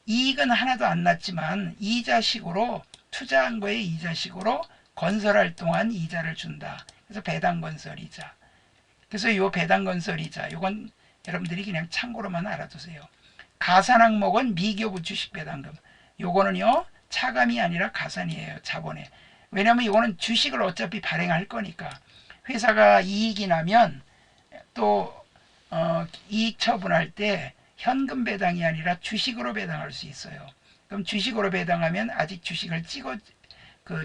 이익은 하나도 안 났지만 이자식으로 투자한 거에 이자식으로 건설할 동안 이자를 준다. 그래서 배당건설 이자. 그래서 요 배당건설이자 요건 여러분들이 그냥 참고로만 알아두세요. 가산항목은 미기업의 주식배당금. 요거는요 차감이 아니라 가산이에요. 자본에. 왜냐면 이거는 주식을 어차피 발행할 거니까. 회사가 이익이 나면 또 이익 처분할 때 현금 배당이 아니라 주식으로 배당할 수 있어요. 그럼 주식으로 배당하면 아직 주식을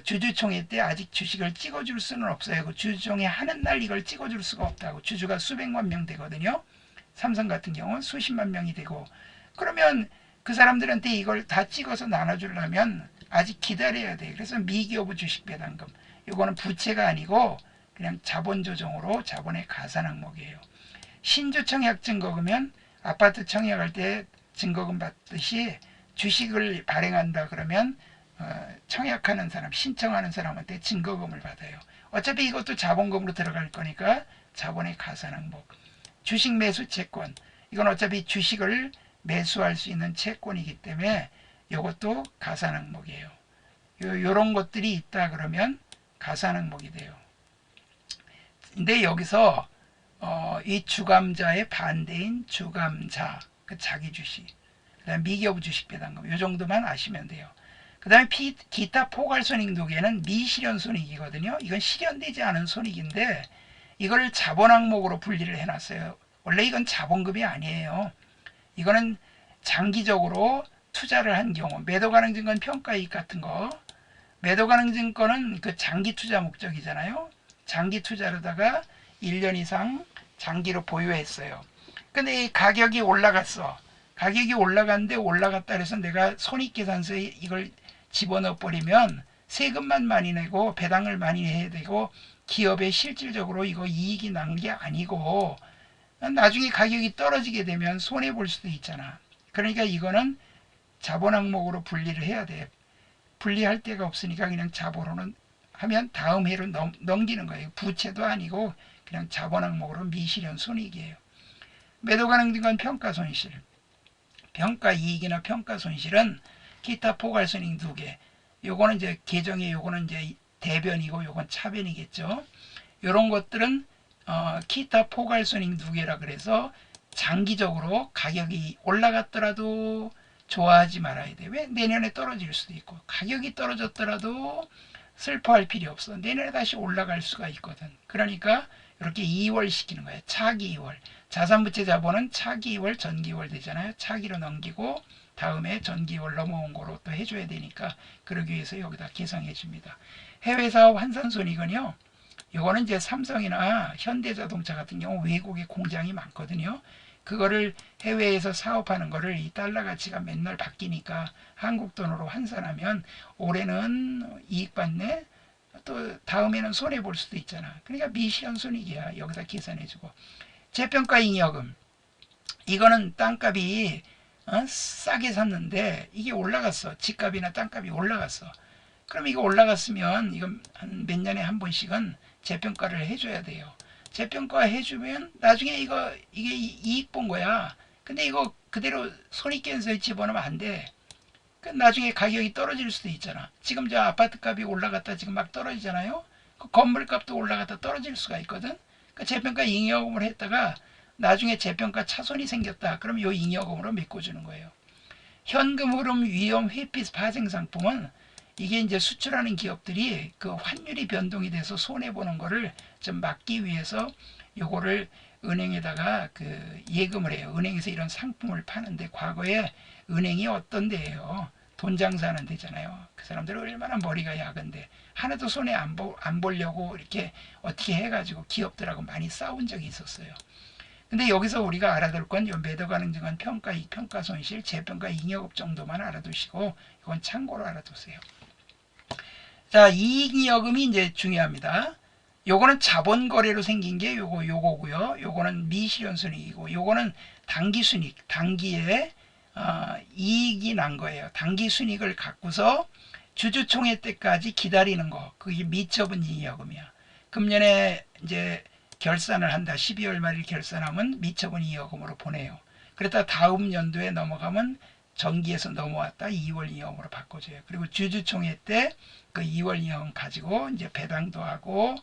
주주총회 때 아직 주식을 찍어줄 수는 없어요. 그 주주총회 하는 날 이걸 찍어줄 수가 없다고. 주주가 수백만 명 되거든요. 삼성 같은 경우는 수십만 명이 되고, 그러면 그 사람들한테 이걸 다 찍어서 나눠주려면 아직 기다려야 돼요. 그래서 미기업의 주식배당금. 이거는 부채가 아니고 그냥 자본조정으로 자본의 가산 항목이에요. 신주 청약 증거금은 아파트 청약할 때 증거금 받듯이 주식을 발행한다 그러면 청약하는 사람, 신청하는 사람한테 증거금을 받아요. 어차피 이것도 자본금으로 들어갈 거니까 자본의 가산 항목. 주식 매수 채권. 이건 어차피 주식을 매수할 수 있는 채권이기 때문에 이것도 가산 항목이에요. 요런 것들이 있다 그러면 가산 항목이 돼요. 근데 여기서 이 주감자의 반대인 주감자, 그 자기 주식, 그다음 미기업 주식 배당금, 요 정도만 아시면 돼요. 그 다음에 기타 포괄손익 누계는 미실현 손익이거든요. 이건 실현되지 않은 손익인데 이걸 자본 항목으로 분리를 해놨어요. 원래 이건 자본금이 아니에요. 이거는 장기적으로 투자를 한 경우, 매도 가능 증권 평가이익 같은 거, 매도 가능 증권은 그 장기 투자 목적이잖아요. 장기 투자로다가 1년 이상 장기로 보유했어요. 근데 이 가격이 올라갔어. 가격이 올라갔는데 올라갔다 그래서 내가 손익계산서에 이걸 집어넣어 버리면 세금만 많이 내고 배당을 많이 해야 되고 기업에 실질적으로 이거 이익이 난 게 아니고 나중에 가격이 떨어지게 되면 손해 볼 수도 있잖아. 그러니까 이거는 자본 항목으로 분리를 해야 돼. 분리할 데가 없으니까 그냥 자본으로는 하면 다음 해로 넘기는 거예요. 부채도 아니고 그냥 자본 항목으로 미실현 손익이에요. 매도 가능 증권 평가 손실. 평가 이익이나 평가 손실은 기타 포괄 손익 두 개. 요거는 이제 계정이 요거는 이제 대변이고 요건 차변이겠죠. 요런 것들은 기타 포괄 손익 두 개라 그래서 장기적으로 가격이 올라갔더라도 좋아하지 말아야 돼. 왜? 내년에 떨어질 수도 있고 가격이 떨어졌더라도 슬퍼할 필요 없어. 내년에 다시 올라갈 수가 있거든. 그러니까 이렇게 2월 시키는 거예요. 차기 2월. 자산부채 자본은 차기 2월, 전기 2월 되잖아요. 차기로 넘기고 다음에 전기 2월 넘어온 거로 또 해줘야 되니까 그러기 위해서 여기다 계상해 줍니다. 해외사업 환산손익은요. 이거는 이제 삼성이나 현대자동차 같은 경우 외국에 공장이 많거든요. 그거를 해외에서 사업하는 거를 이 달러 가치가 맨날 바뀌니까 한국 돈으로 환산하면 올해는 이익 받네, 또 다음에는 손해 볼 수도 있잖아. 그러니까 미실현 손익이야. 여기다 계산해주고. 재평가 잉여금. 이거는 땅값이 싸게 샀는데 이게 올라갔어. 집값이나 땅값이 올라갔어. 그럼 이거 올라갔으면 이건 한 몇 년에 한 번씩은 재평가를 해줘야 돼요. 재평가 해주면 나중에 이게 이익 본 거야. 근데 이거 그대로 손익계산서에 집어넣으면 안 돼. 나중에 가격이 떨어질 수도 있잖아. 지금 저 아파트 값이 올라갔다 지금 막 떨어지잖아요. 그 건물 값도 올라갔다 떨어질 수가 있거든. 그 재평가 잉여금을 했다가 나중에 재평가 차손이 생겼다. 그럼 이 잉여금으로 메꿔주는 거예요. 현금 흐름 위험 회피 파생 상품은 이게 이제 수출하는 기업들이 그 환율이 변동이 돼서 손해 보는 거를 좀 막기 위해서 요거를 은행에다가 그 예금을 해요. 은행에서 이런 상품을 파는데 과거에 은행이 어떤 데예요? 돈 장사하는 데잖아요. 그 사람들은 얼마나 머리가 야근데 하나도 손해 안 보려고 이렇게 어떻게 해가지고 기업들하고 많이 싸운 적이 있었어요. 근데 여기서 우리가 알아둘 건 매도 가능 증권 평가이익, 평가손실, 재평가 잉여금 정도만 알아두시고 이건 참고로 알아두세요. 자, 이익잉여금이 이제 중요합니다. 요거는 자본거래로 생긴 게 요거고요. 요거는 미실현손익이고 요거는 단기순익, 단기에 이익이 난 거예요. 단기순익을 갖고서 주주총회 때까지 기다리는 거. 그게 미처분 잉여금이야. 금년에 이제 결산을 한다. 12월 말일 결산하면 미처분 잉여금으로 보내요. 그랬다 다음 연도에 넘어가면 전기에서 넘어왔다 2월 잉여금으로 바꿔줘요. 그리고 주주총회 때 그 2월 잉여금 가지고 이제 배당도 하고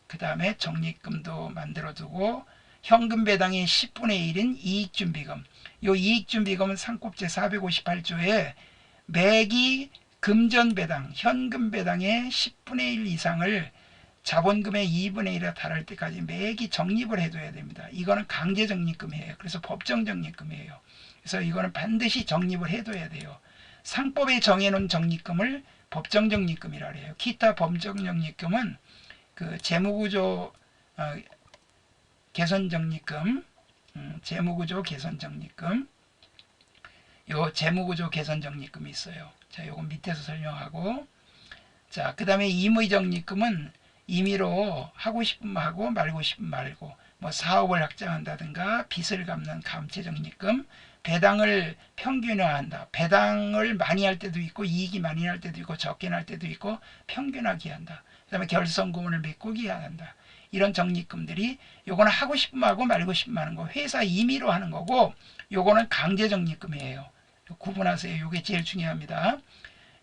그 다음에 적립금도 만들어두고 현금 배당의 10분의 1인 이익준비금. 이 이익준비금은 상법제 458조에 매기 금전 배당, 현금 배당의 10분의 1 이상을 자본금의 2분의 1에 달할 때까지 매기 적립을 해둬야 됩니다. 이거는 강제 적립금이에요. 그래서 법정 적립금이에요. 그래서 이거는 반드시 적립을 해둬야 돼요. 상법에 정해놓은 적립금을 법정 적립금이라 해요. 기타 법정 적립금은 그 재무구조 개선 적립금, 재무구조 개선 적립금, 요 재무구조 개선 적립금이 있어요. 자, 요건 밑에서 설명하고, 자, 그 다음에 임의 적립금은 임의로 하고 싶으면 하고 말고 싶으면 말고, 뭐 사업을 확장한다든가 빚을 갚는 감채 적립금, 배당을 평균화한다. 배당을 많이 할 때도 있고 이익이 많이 날 때도 있고 적게 날 때도 있고 평균화기 한다. 그 다음에 결성금을 메꾸기 한다. 이런 적립금들이 요거는 하고 싶으면 하고 말고 싶으면 하는 거, 회사 임의로 하는 거고, 요거는 강제 적립금이에요. 구분하세요. 요게 제일 중요합니다.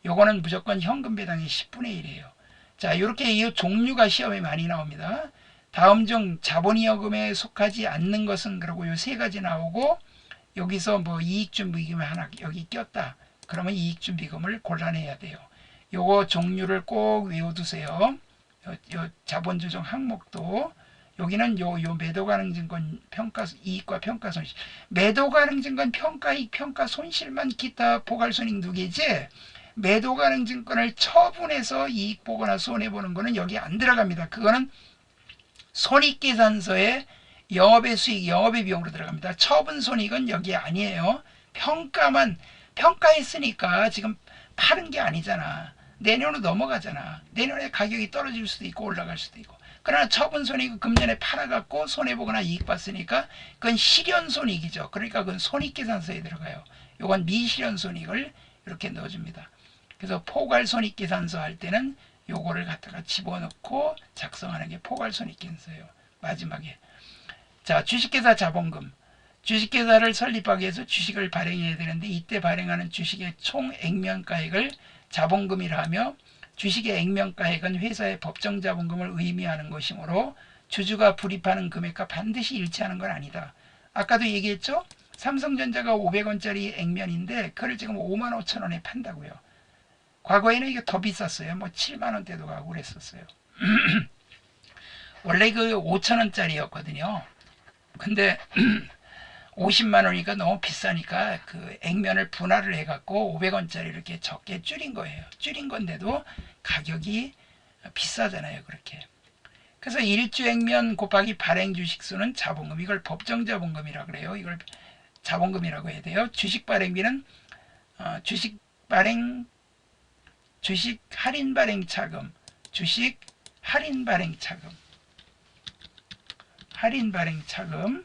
요거는 무조건 현금 배당의 10분의 1이에요. 자, 이렇게 이 종류가 시험에 많이 나옵니다. 다음 중 자본이여금에 속하지 않는 것은, 그러고 요 세 가지 나오고, 여기서 뭐 이익준비금이 하나 여기 꼈다. 그러면 이익준비금을 골라내야 돼요. 요거 종류를 꼭 외워두세요. 요 자본조정 항목도, 여기는 요 매도가능증권 평가 이익과 평가 손실, 매도가능증권 평가이익 평가 손실만 기타 포괄손익 누계지, 매도가능증권을 처분해서 이익 보거나 손해 보는 거는 여기 안 들어갑니다. 그거는 손익계산서에 영업의 수익, 영업의 비용으로 들어갑니다. 처분 손익은 여기 아니에요. 평가만, 평가했으니까 지금 파는 게 아니잖아. 내년으로 넘어가잖아. 내년에 가격이 떨어질 수도 있고 올라갈 수도 있고. 그러나 처분 손익은 금년에 팔아갖고 손해보거나 이익 봤으니까 그건 실현손익이죠. 그러니까 그건 손익계산서에 들어가요. 이건 미실현손익을 이렇게 넣어줍니다. 그래서 포괄손익계산서 할 때는 요거를 갖다가 집어넣고 작성하는 게 포괄손익계산서예요. 마지막에. 자, 주식회사 자본금. 주식회사를 설립하기 위해서 주식을 발행해야 되는데, 이때 발행하는 주식의 총 액면가액을 자본금이라 하며, 주식의 액면가액은 회사의 법정 자본금을 의미하는 것이므로 주주가 불입하는 금액과 반드시 일치하는 건 아니다. 아까도 얘기했죠? 삼성전자가 500원짜리 액면인데 그걸 지금 55,000원에 판다고요. 과거에는 이게 더 비쌌어요. 뭐 7만원대도 가고 그랬었어요. 원래 그 5,000원짜리였거든요. 근데 50만원이니까 너무 비싸니까 그 액면을 분할을 해갖고 500원짜리 이렇게 적게 줄인 거예요. 줄인 건데도 가격이 비싸잖아요. 그렇게. 그래서 일주 액면 곱하기 발행 주식수는 자본금. 이걸 법정 자본금이라 그래요. 이걸 자본금이라고 해야 돼요. 주식 발행비는 주식 할인 발행 차금, 주식 할인 발행 차금, 할인 발행 차금,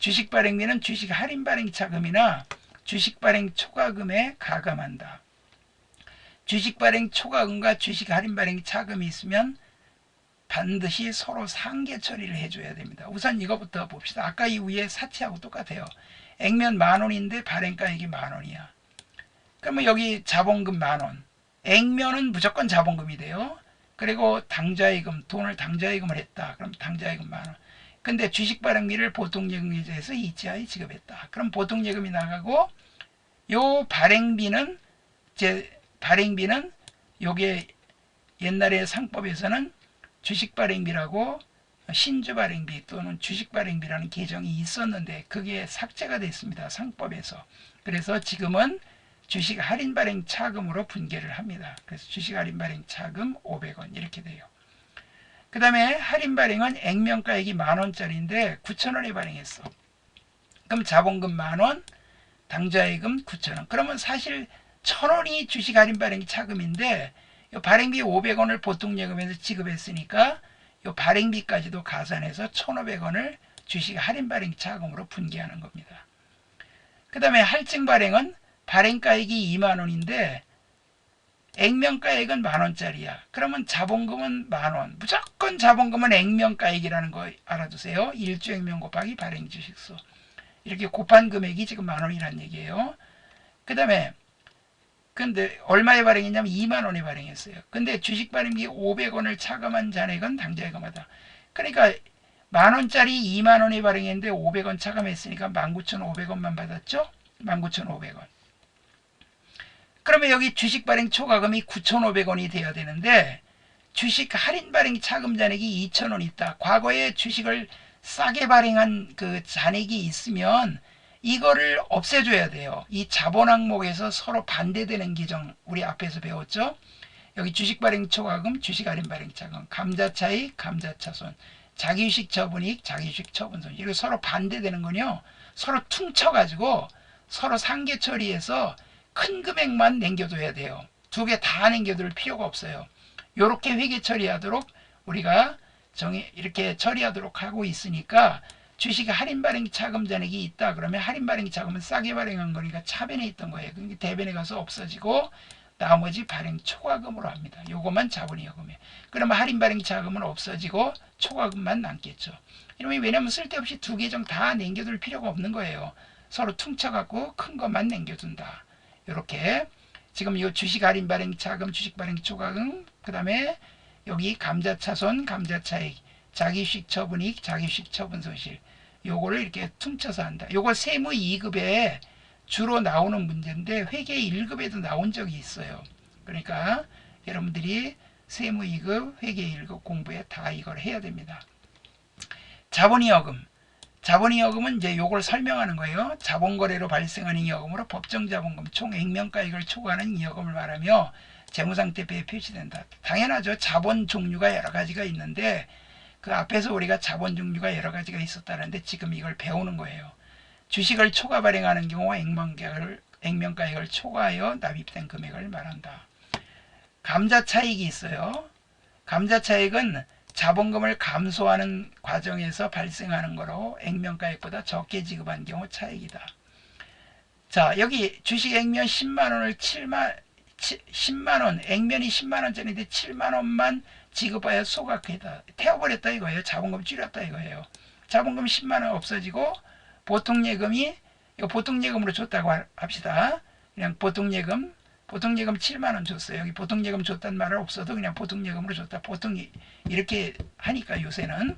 주식 발행비는 주식 할인 발행 차금이나 주식 발행 초과금에 가감한다. 주식 발행 초과금과 주식 할인 발행 차금이 있으면 반드시 서로 상계 처리를 해줘야 됩니다. 우선 이거부터 봅시다. 아까 이 위에 사치하고 똑같아요. 액면 10,000원인데 발행가액이 10,000원이야. 그러면 여기 자본금 10,000원. 액면은 무조건 자본금이 돼요. 그리고 당좌예금, 돈을 당좌예금을 했다. 그럼 당좌예금 10,000원. 근데 주식 발행비를 보통예금계좌에서 이체하에 지급했다. 그럼 보통예금이 나가고, 요 발행비는 요게 옛날에 상법에서는 주식 발행비라고 신주 발행비 또는 주식 발행비라는 계정이 있었는데 그게 삭제가 됐습니다. 상법에서. 그래서 지금은 주식 할인 발행 차금으로 분계를 합니다. 그래서 주식 할인 발행 차금 500원 이렇게 돼요. 그 다음에 할인 발행은 액면가액이 10,000원짜리인데 9,000원에 발행했어. 그럼 자본금 10,000원, 당좌예금 9,000원. 그러면 사실 1,000원이 주식 할인 발행 차금인데 이 발행비 500원을 보통예금에서 지급했으니까 이 발행비까지도 가산해서 1,500원을 주식 할인 발행 차금으로 분계하는 겁니다. 그 다음에 할증 발행은 발행가액이 20,000원인데 액면가액은 10,000원짜리야. 그러면 자본금은 10,000원. 무조건 자본금은 액면가액이라는 거 알아두세요. 일주 액면 곱하기 발행 주식수. 이렇게 곱한 금액이 지금 10,000원이라는 얘기예요. 그 다음에 근데 얼마에 발행했냐면 2만 원에 발행했어요. 근데 주식 발행기 500원을 차감한 잔액은 당좌예금하다. 그러니까 만 원짜리 2만 원에 발행했는데 500원 차감했으니까 19,500원만 받았죠? 19,500원. 그러면 여기 주식 발행 초과금이 9,500원이 돼야 되는데 주식 할인 발행 차금 잔액이 2,000원 있다. 과거에 주식을 싸게 발행한 그 잔액이 있으면 이거를 없애줘야 돼요. 이 자본 항목에서 서로 반대되는 기정 우리 앞에서 배웠죠. 여기 주식 발행 초과금, 주식 할인 발행 차금, 감자차익, 감자차손, 자기주식 처분이익, 자기주식 처분손. 이거 서로 반대되는 건요. 서로 퉁쳐가지고 서로 상계 처리해서 큰 금액만 남겨둬야 돼요. 두 개 다 남겨둘 필요가 없어요. 이렇게 회계 처리하도록 우리가 이렇게 처리하도록 하고 있으니까 주식 할인 발행 차금 잔액이 있다 그러면 할인 발행 차금은 싸게 발행한 거니까 차변에 있던 거예요. 그러니까 대변에 가서 없어지고 나머지 발행 초과금으로 합니다. 요것만 자본이익금이에요. 그러면 할인 발행 차금은 없어지고 초과금만 남겠죠. 이러면 왜냐면 쓸데없이 두 계정 다 남겨둘 필요가 없는 거예요. 서로 퉁쳐갖고 큰 것만 남겨둔다. 이렇게 지금 이 주식 할인 발행 차금, 주식 발행 초과금, 그 다음에 여기 감자차손, 감자차익, 자기주식 처분이익, 자기주식 처분손실 요거를 이렇게 퉁쳐서 한다. 요거 세무 2급에 주로 나오는 문제인데 회계 1급에도 나온 적이 있어요. 그러니까 여러분들이 세무 2급, 회계 1급 공부에 다 이걸 해야 됩니다. 자본이여금. 자본이여금은 이제 요걸 설명하는 거예요. 자본거래로 발생하는 이여금으로 법정자본금 총 액면가액을 초과하는 이여금을 말하며 재무상태표에 표시된다. 당연하죠. 자본 종류가 여러 가지가 있는데 그 앞에서 우리가 자본 종류가 여러 가지가 있었다는데 지금 이걸 배우는 거예요. 주식을 초과 발행하는 경우와 액면가액을 초과하여 납입된 금액을 말한다. 감자차익이 있어요. 감자차익은 자본금을 감소하는 과정에서 발생하는 거로 액면가액보다 적게 지급한 경우 차익이다. 자, 여기 주식 액면 10만원을 10만원, 액면이 10만원짜리인데 7만원만 지급하여 소각했다. 태워버렸다 이거예요. 자본금 줄였다 이거예요. 자본금 10만원 없어지고 보통예금이 이거 보통예금으로 줬다고 합시다. 그냥 보통예금 7만원 줬어요. 여기 보통예금 줬단 말은 없어도 그냥 보통예금으로 줬다. 보통 이렇게 하니까 요새는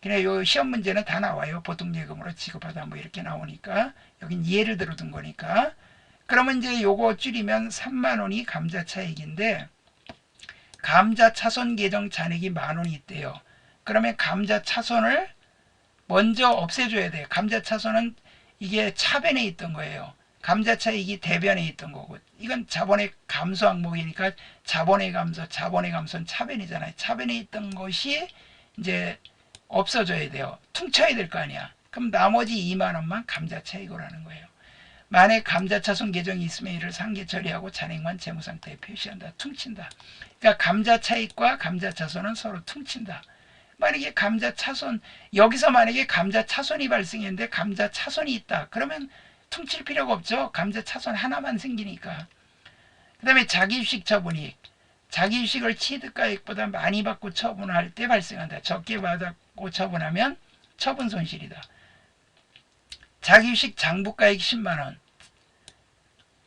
그냥 요 시험 문제는 다 나와요. 보통예금으로 지급하다 뭐 이렇게 나오니까 여긴 예를 들어 둔 거니까. 그러면 이제 요거 줄이면 3만원이 감자차익인데 감자차손 계정 잔액이 만원이 있대요. 그러면 감자차손을 먼저 없애줘야 돼요. 감자차손은 이게 차변에 있던 거예요. 감자차익이 대변에 있던 거고 이건 자본의 감소 항목이니까 자본의 감소, 자본의 감소는 차변이잖아요. 차변에 있던 것이 이제 없어져야 돼요. 퉁쳐야 될 거 아니야. 그럼 나머지 2만원만 감자차익으로 하는 거예요. 만약 감자차손 계정이 있으면 이를 상계 처리하고 잔액만 재무상태에 표시한다. 퉁친다. 그러니까 감자차익과 감자차손은 서로 퉁친다. 만약에 감자차손 여기서 만약에 감자차손이 발생했는데 감자차손이 있다. 그러면 퉁칠 필요가 없죠. 감자차손 하나만 생기니까. 그 다음에 자기주식 처분이익. 자기주식을 취득가액보다 많이 받고 처분할 때 발생한다. 적게 받고 처분하면 처분 손실이다. 자기주식 장부가액 10만원.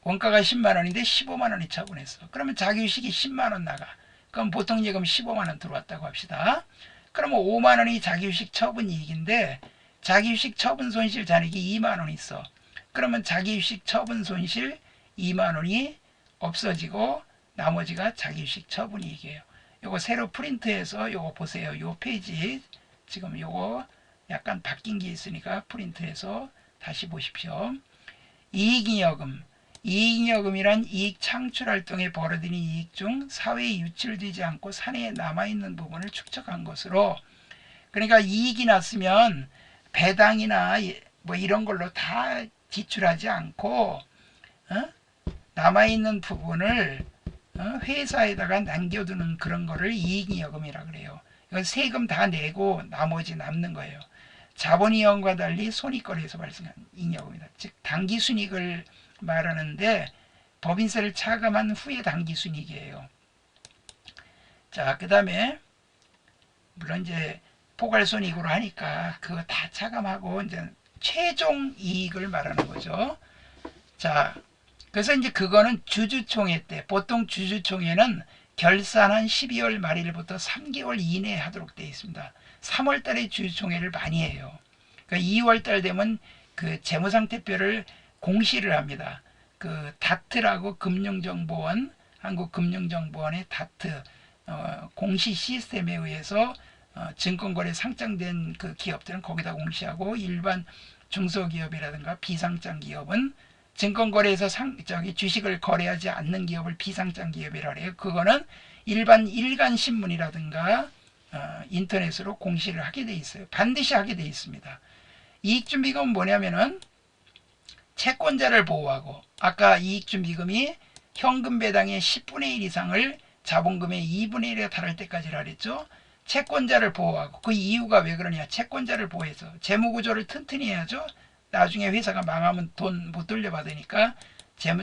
원가가 10만원인데 15만원이 처분했어. 그러면 자기주식이 10만원 나가. 그럼 보통예금 15만원 들어왔다고 합시다. 그러면 5만원이 자기주식 처분이익인데 자기주식 처분 손실 잔액이 2만원 있어. 그러면 자기주식 처분 손실 2만원이 없어지고 나머지가 자기주식 처분이익이에요. 요거 새로 프린트해서 요거 보세요. 요 페이지 지금 요거 약간 바뀐 게 있으니까 프린트해서 다시 보십시오. 이익잉여금. 이익잉여금이란 이익 창출활동에 벌어들인 이익 중 사회에 유출되지 않고 사내에 남아있는 부분을 축적한 것으로 그러니까 이익이 났으면 배당이나 뭐 이런 걸로 다 지출하지 않고 남아있는 부분을 회사에다가 남겨두는 그런 거를 이익잉여금이라 그래요. 이건 세금 다 내고 나머지 남는 거예요. 자본이익과 달리 손익거래에서 발생한 잉여금이다. 즉 당기순이익을 말하는데 법인세를 차감한 후에 당기순이익이에요. 자, 그 다음에 물론 이제 포괄손익으로 하니까 그거 다 차감하고 이제 최종 이익을 말하는 거죠. 자, 그래서 이제 그거는 주주총회 때, 보통 주주총회는 결산한 12월 말일부터 3개월 이내에 하도록 되어 있습니다. 3월 달에 주주총회를 많이 해요. 그러니까 2월 달 되면 그 재무상태표를 공시를 합니다. 그 다트라고 금융정보원, 한국금융정보원의 다트 공시 시스템에 의해서 증권거래 상장된 그 기업들은 거기다 공시하고, 일반 중소기업이라든가 비상장 기업은 증권거래에서 주식을 거래하지 않는 기업을 비상장 기업이라 해요. 그거는 일반 일간 신문이라든가 인터넷으로 공시를 하게 돼 있어요. 반드시 하게 돼 있습니다. 이익준비금은 뭐냐면은 채권자를 보호하고, 아까 이익준비금이 현금 배당의 10분의 1 이상을 자본금의 2분의 1에 달할 때까지라 그랬죠. 채권자를 보호하고, 그 이유가 왜 그러냐, 채권자를 보호해서 재무구조를 튼튼히 해야죠. 나중에 회사가 망하면 돈 못 돌려받으니까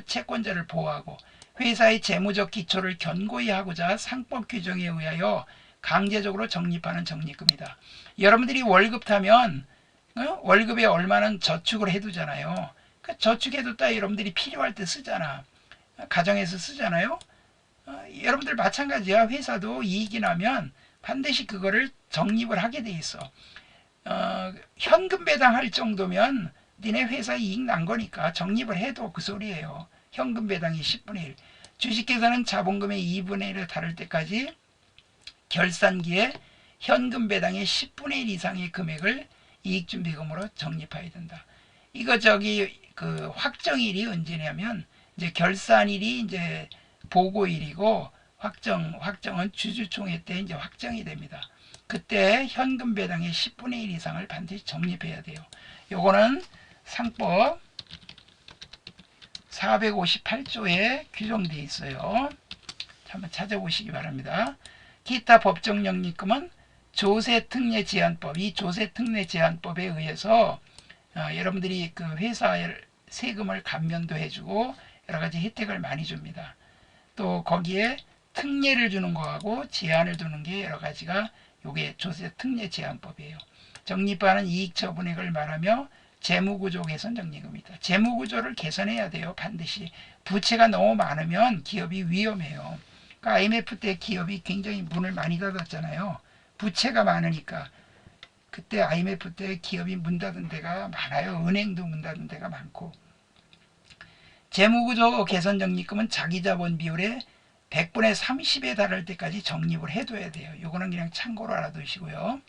채권자를 보호하고, 회사의 재무적 기초를 견고히 하고자 상법 규정에 의하여 강제적으로 적립하는 적립금이다. 여러분들이 월급 타면 월급에 얼마는 저축을 해두잖아요. 그 저축해뒀다 여러분들이 필요할 때 쓰잖아. 가정에서 쓰잖아요. 여러분들 마찬가지야. 회사도 이익이 나면 반드시 그거를 적립을 하게 돼 있어. 현금 배당할 정도면 니네 회사 이익 난 거니까 적립을 해도 그 소리예요. 현금 배당이 10분의 1. 주식회사는 자본금의 2분의 1에 달할 때까지 결산기에 현금 배당의 10분의 1 이상의 금액을 이익준비금으로 적립해야 된다. 이거 그 확정일이 언제냐면 이제 결산일이 이제 보고일이고, 확정은 주주총회 때 이제 확정이 됩니다. 그때 현금 배당의 10분의 1 이상을 반드시 적립해야 돼요. 요거는 상법 458조에 규정되어 있어요. 한번 찾아보시기 바랍니다. 기타 법정 적립금은 조세특례제한법, 이 조세특례제한법에 의해서 여러분들이 그 회사 세금을 감면도 해주고 여러 가지 혜택을 많이 줍니다. 또 거기에 특례를 주는 거하고 제한을 두는 게 여러 가지가, 요게 조세특례제한법이에요. 적립하는 이익 처분액을 말하며 재무구조 개선 적립금이다. 재무구조를 개선해야 돼요. 반드시. 부채가 너무 많으면 기업이 위험해요. 그러니까 IMF 때 기업이 굉장히 문을 많이 닫았잖아요. 부채가 많으니까. 그때 IMF 때 기업이 문 닫은 데가 많아요. 은행도 문 닫은 데가 많고. 재무구조 개선 적립금은 자기자본 비율의 100분의 30에 달할 때까지 적립을 해둬야 돼요. 요거는 그냥 참고로 알아두시고요.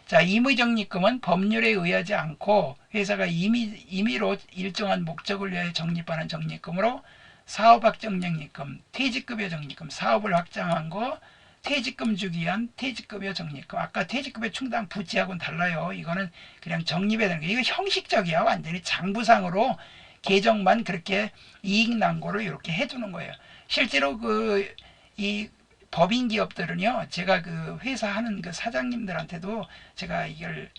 자, 임의적립금은 법률에 의하지 않고 회사가 임의로 일정한 목적을 위해 적립하는 적립금으로 사업확정 적립금, 퇴직급여 적립금, 사업을 확장한 거 퇴직금 주기 위한 퇴직급여 적립금. 아까 퇴직급여 충당 부채하고는 달라요. 이거는 그냥 적립해야 되는 거예요. 이거 형식적이야. 완전히 장부상으로 계정만 그렇게 이익 낭고를 이렇게 해주는 거예요. 실제로 이 법인 기업들은요, 제가 그 회사 하는 그 사장님들한테도 제가 이걸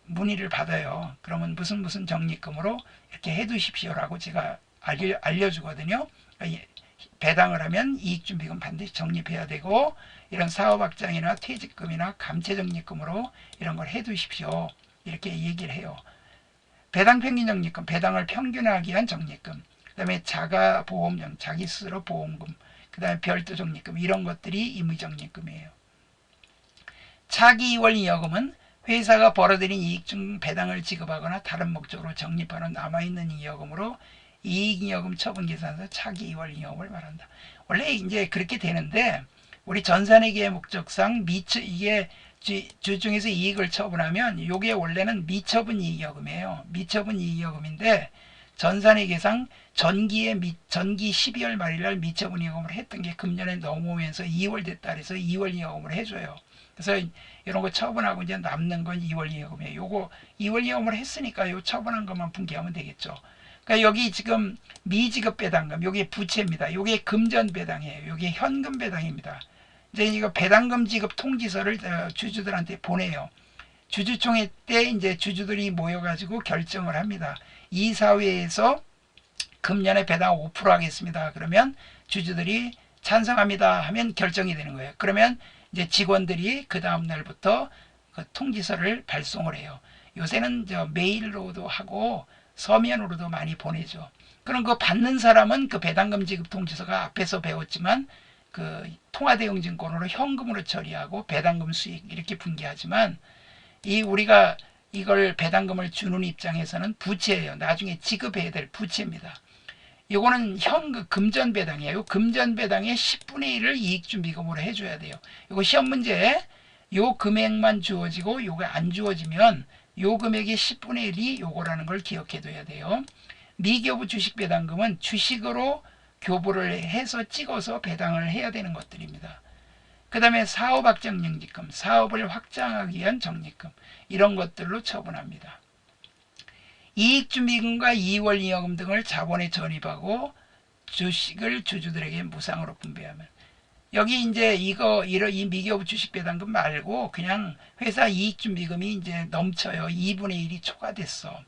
문의를 받아요. 그러면 무슨 적립금으로 이렇게 해두십시오라고 제가 알려주거든요. 배당을 하면 이익준비금 반드시 적립해야 되고, 이런 사업확장이나 퇴직금이나 감채적립금으로 이런 걸 해두십시오. 이렇게 얘기를 해요. 배당평균적립금, 배당을 평균하기 위한 적립금. 그 다음에 자가보험금, 자기 스스로 보험금. 그 다음에 별도 적립금, 이런 것들이 임의적립금이에요. 차기이월이여금은 회사가 벌어들인 이익 중 배당을 지급하거나 다른 목적으로 적립하는 남아있는 이여금으로 이익이여금 처분계산서 차기이월이여금을 말한다. 원래 이제 그렇게 되는데, 우리 전산회계의 목적상 이게 주중에서 이익을 처분하면 이게 원래는 미처분 이익여금이에요. 미처분 이익여금인데 전산회계상 전기 12월 말일날 미처분 이익여금을 했던 게 금년에 넘어오면서 2월 됐다 그래서 2월 이익여금을 해줘요. 그래서 이런 거 처분하고 이제 남는 건 2월 이익여금이에요. 요거 2월 이익여금을 했으니까 요 처분한 것만 분기하면 되겠죠. 그러니까 여기 지금 미지급 배당금, 요게 부채입니다. 요게 금전 배당이에요. 요게 현금 배당입니다. 이제 이거 배당금 지급 통지서를 주주들한테 보내요. 주주총회 때 이제 주주들이 모여가지고 결정을 합니다. 이사회에서 금년에 배당 5% 하겠습니다. 그러면 주주들이 찬성합니다 하면 결정이 되는 거예요. 그러면 이제 직원들이 그 다음 날부터 그 통지서를 발송을 해요. 요새는 메일로도 하고 서면으로도 많이 보내죠. 그럼 그 받는 사람은 그 배당금 지급 통지서가 앞에서 배웠지만 그 통화대용증권으로 현금으로 처리하고 배당금 수익 이렇게 분기하지만 이 우리가 이걸 배당금을 주는 입장에서는 부채예요. 나중에 지급해야 될 부채입니다. 이거는 현금 금전 배당이에요. 금전 배당의 10분의 1을 이익준비금으로 해줘야 돼요. 이거 시험 문제에 요 금액만 주어지고 요게 안 주어지면 요 금액의 10분의 1이 요거라는 걸 기억해둬야 돼요. 미교부 주식 배당금은 주식으로 교부를 해서 찍어서 배당을 해야 되는 것들입니다. 그 다음에 사업 확장 영지금, 사업을 확장하기 위한 적립금 이런 것들로 처분합니다. 이익준비금과 이월이여금 등을 자본에 전입하고 주식을 주주들에게 무상으로 분배하면 여기 이제 이 미교부 주식 배당금 말고 그냥 회사 이익준비금이 이제 넘쳐요. 2분의 1이 초과됐어.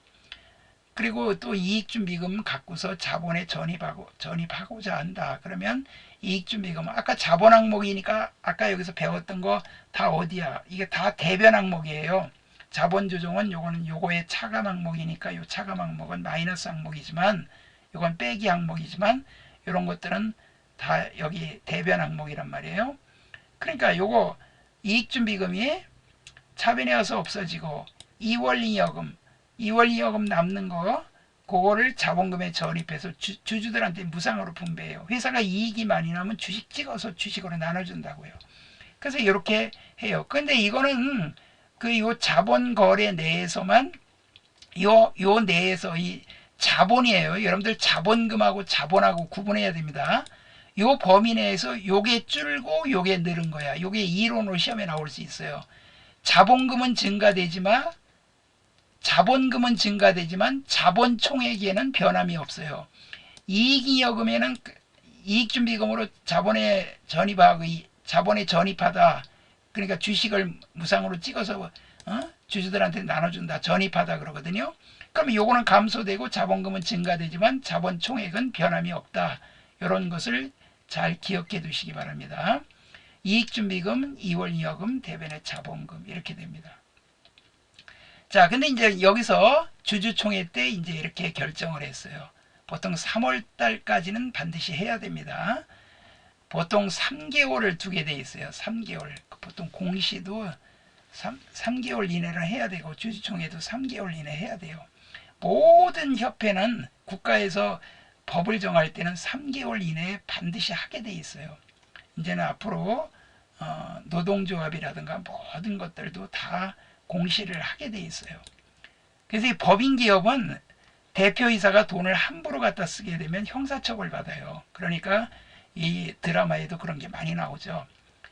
그리고 또 이익준비금 갖고서 자본에 전입하고자 한다. 그러면 이익준비금 아까 자본 항목이니까 아까 여기서 배웠던 거 다 어디야? 이게 다 대변 항목이에요. 자본조정은 요거의 차감 항목이니까 요 차감 항목은 마이너스 항목이지만 요건 빼기 항목이지만 이런 것들은 다 여기 대변 항목이란 말이에요. 그러니까 요거 이익준비금이 차변에 와서 없어지고 이월이여금 남는 거 그거를 자본금에 전입해서 주주들한테 무상으로 분배해요. 회사가 이익이 많이 나면 주식 찍어서 주식으로 나눠준다고요. 그래서 이렇게 해요. 근데 이거는 요 자본 거래 내에서만 요 내에서 이 자본이에요. 여러분들 자본금하고 자본하고 구분해야 됩니다. 요 범위 내에서 요게 줄고 요게 늘은 거야. 요게 이론으로 시험에 나올 수 있어요. 자본금은 증가되지만 자본 총액에는 변함이 없어요. 이익이여금에는 이익준비금으로 자본에 전입하다. 그러니까 주식을 무상으로 찍어서 주주들한테 나눠준다. 전입하다 그러거든요. 그럼 요거는 감소되고 자본금은 증가되지만 자본 총액은 변함이 없다. 이런 것을 잘 기억해 두시기 바랍니다. 이익준비금, 이월이여금, 대변의 자본금 이렇게 됩니다. 자, 근데 이제 여기서 주주총회 때 이제 이렇게 결정을 했어요. 보통 3월 달까지는 반드시 해야 됩니다. 보통 3개월을 두게 돼 있어요. 3개월. 보통 공시도 3개월 이내로 해야 되고 주주총회도 3개월 이내 해야 돼요. 모든 협회는 국가에서 법을 정할 때는 3개월 이내에 반드시 하게 돼 있어요. 이제는 앞으로 노동조합이라든가 모든 것들도 다 공시를 하게 돼 있어요. 그래서 이 법인기업은 대표이사가 돈을 함부로 갖다 쓰게 되면 형사처벌 받아요. 그러니까 이 드라마에도 그런 게 많이 나오죠.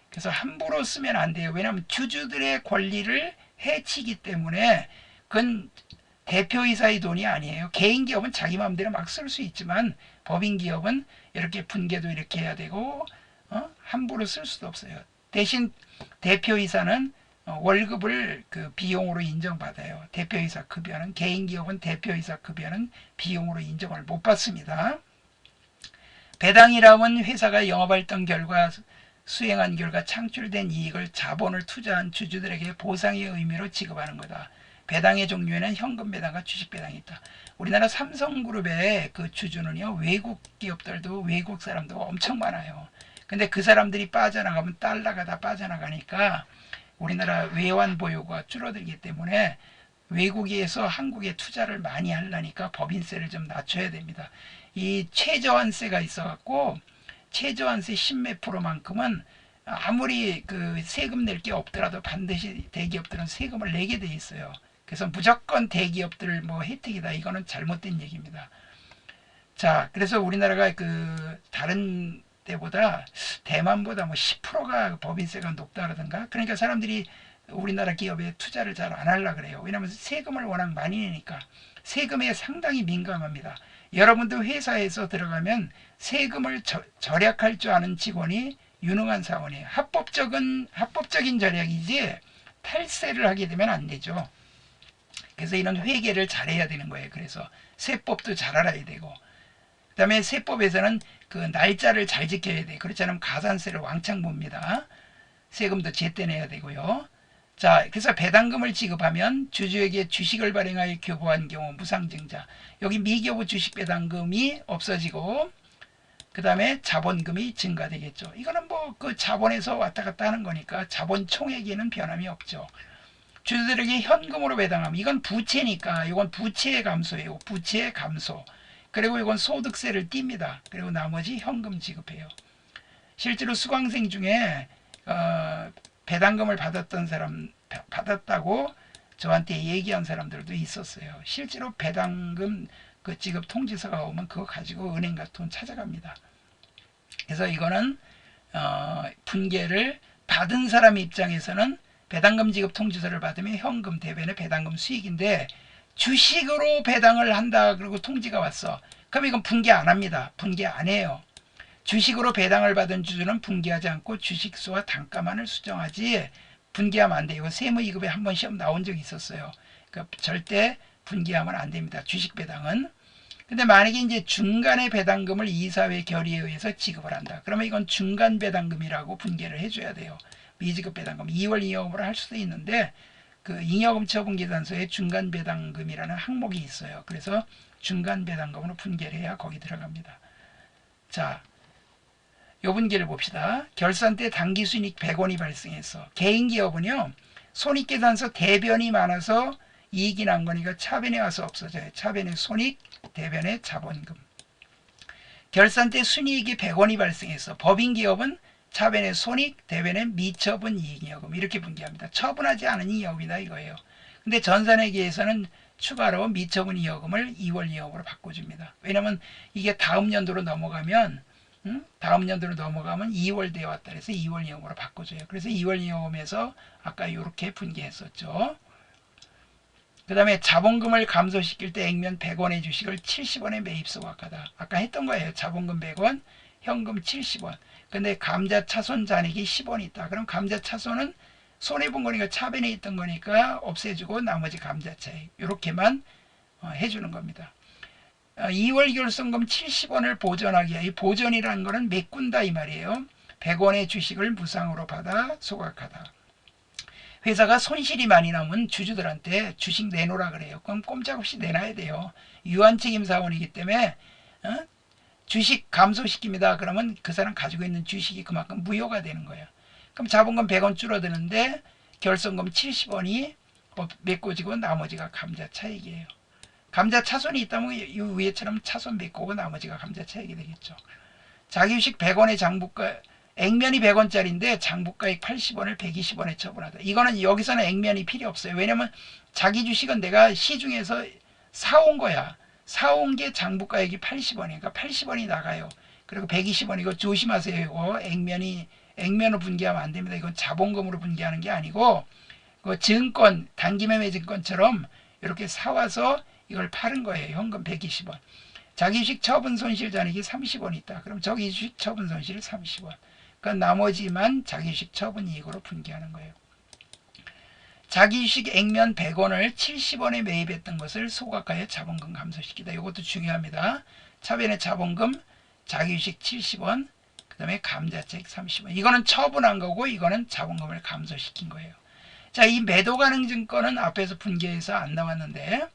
그래서 함부로 쓰면 안 돼요. 왜냐하면 주주들의 권리를 해치기 때문에 그건 대표이사의 돈이 아니에요. 개인기업은 자기 마음대로 막 쓸 수 있지만 법인기업은 이렇게 분계도 이렇게 해야 되고 함부로 쓸 수도 없어요. 대신 대표이사는 월급을 그 비용으로 인정받아요. 대표이사 급여는 개인기업은 대표이사 급여는 비용으로 인정을 못 받습니다. 배당이라면 회사가 영업활동 결과 수행한 결과 창출된 이익을 자본을 투자한 주주들에게 보상의 의미로 지급하는 거다. 배당의 종류에는 현금 배당과 주식 배당이 있다. 우리나라 삼성그룹의 그 주주는요, 외국 기업들도 외국 사람도 엄청 많아요. 근데 그 사람들이 빠져나가면 달러가 다 빠져나가니까 우리나라 외환 보유가 줄어들기 때문에 외국에서 한국에 투자를 많이 하려니까 법인세를 좀 낮춰야 됩니다. 이 최저한세가 있어갖고 최저한세 10몇 프로만큼은 아무리 그 세금 낼 게 없더라도 반드시 대기업들은 세금을 내게 돼 있어요. 그래서 무조건 대기업들 뭐 혜택이다. 이거는 잘못된 얘기입니다. 자, 그래서 우리나라가 그 다른 때보다 대만보다 뭐 10%가 법인세가 높다라든가 그러니까 사람들이 우리나라 기업에 투자를 잘 안 하려고 그래요. 왜냐하면 세금을 워낙 많이 내니까 세금에 상당히 민감합니다. 여러분도 회사에서 들어가면 세금을 절약할 줄 아는 직원이 유능한 사원이에요. 합법적인 절약이지 탈세를 하게 되면 안 되죠. 그래서 이런 회계를 잘해야 되는 거예요. 그래서 세법도 잘 알아야 되고 그 다음에 세법에서는 그 날짜를 잘 지켜야 돼요. 그렇지 않으면 가산세를 왕창 봅니다. 세금도 제때 내야 되고요. 자, 그래서 배당금을 지급하면 주주에게 주식을 발행하여 교부한 경우 무상증자. 여기 미교부 주식 배당금이 없어지고 그 다음에 자본금이 증가되겠죠. 이거는 뭐 그 자본에서 왔다 갔다 하는 거니까 자본 총액에는 변함이 없죠. 주주들에게 현금으로 배당하면 이건 부채니까 이건 부채의 감소예요. 부채의 감소. 그리고 이건 소득세를 띱니다. 그리고 나머지 현금 지급해요. 실제로 수강생 중에 배당금을 받았다고 저한테 얘기한 사람들도 있었어요. 실제로 배당금 그 지급 통지서가 오면 그거 가지고 은행 가서 돈 찾아갑니다. 그래서 이거는 분계를 받은 사람 입장에서는 배당금 지급 통지서를 받으면 현금 대변의 배당금 수익인데 주식으로 배당을 한다 그러고 통지가 왔어. 그럼 이건 분계 안 합니다. 분계 안 해요. 주식으로 배당을 받은 주주는 분계하지 않고 주식수와 단가만을 수정하지 분계하면 안 돼요. 세무이급에 한번 시험 나온 적이 있었어요. 그러니까 절대 분계하면 안 됩니다. 주식 배당은. 근데 만약에 이제 중간에 배당금을 이사회 결의에 의해서 지급을 한다. 그러면 이건 중간 배당금이라고 분계를 해줘야 돼요. 미지급 배당금 2월 잉여금으로 할 수도 있는데 그 잉여금 처분계산서에 중간 배당금이라는 항목이 있어요. 그래서 중간 배당금으로 분계를 해야 거기 들어갑니다. 자, 요 분계를 봅시다. 결산 때 당기순이익 100원이 발생했어. 개인기업은요. 손익계산서 대변이 많아서 이익이 난 거니까 차변에 와서 없어져요. 차변에 손익, 대변에 자본금. 결산 때 순이익이 100원이 발생했어. 법인기업은 차변에 손익, 대변에 미처분 이익여금 이렇게 분계합니다. 처분하지 않은 이익이다 이거예요. 근데 전산회계에서는 추가로 미처분 이익금을 2월 이익으로 바꿔줍니다. 왜냐면 이게 다음 연도로 넘어가면 2월 되어 왔다 그래서 2월 이익으로 바꿔줘요. 그래서 2월 이익금에서 아까 이렇게 분계했었죠. 그 다음에 자본금을 감소시킬 때 액면 100원의 주식을 70원에 매입 소각하다. 아까 했던 거예요. 자본금 100원, 현금 70원. 근데 감자차손 잔액이 10원 있다. 그럼 감자차손은 손해본 거니까 차변에 있던 거니까 없애주고 나머지 감자차익 이렇게만 해주는 겁니다. 2월 결손금 70원을 보전하기 위해 이 보전이라는 거는 메꾼다 이 말이에요. 100원의 주식을 무상으로 받아 소각하다. 회사가 손실이 많이 나면 주주들한테 주식 내놓으라 그래요. 그럼 꼼짝없이 내놔야 돼요. 유한책임사원이기 때문에 주식 감소시킵니다. 그러면 그 사람 가지고 있는 주식이 그만큼 무효가 되는 거예요. 그럼 자본금 100원 줄어드는데 결손금 70원이 메꿔지고 나머지가 감자 차익이에요. 감자 차손이 있다면 이 위에처럼 차손 메꾸고 나머지가 감자 차익이 되겠죠. 자기주식 100원의 장부가 액면이 100원짜리인데 장부가액 80원을 120원에 처분하다. 이거는 여기서는 액면이 필요 없어요. 왜냐면 자기 주식은 내가 시중에서 사온 거야. 사온 게 장부가액이 80원이니까 80원이 나가요. 그리고 120원 이거 조심하세요. 이거 액면으로 분계하면 안 됩니다. 이건 자본금으로 분계하는 게 아니고 그 증권 단기매매 증권처럼 이렇게 사와서 이걸 파는 거예요. 현금 120원. 자기주식 처분 손실 잔액이 30원 있다. 그럼 자기주식 처분 손실 30원. 그러니까 나머지만 자기주식 처분 이익으로 분계하는 거예요. 자기주식 액면 100원을 70원에 매입했던 것을 소각하여 자본금 감소시키다. 이것도 중요합니다. 차변의 자본금, 자기주식 70원, 그 다음에 감자차익 30원. 이거는 처분한 거고 이거는 자본금을 감소시킨 거예요. 자, 이 매도가능증권은 앞에서 분계해서 안 나왔는데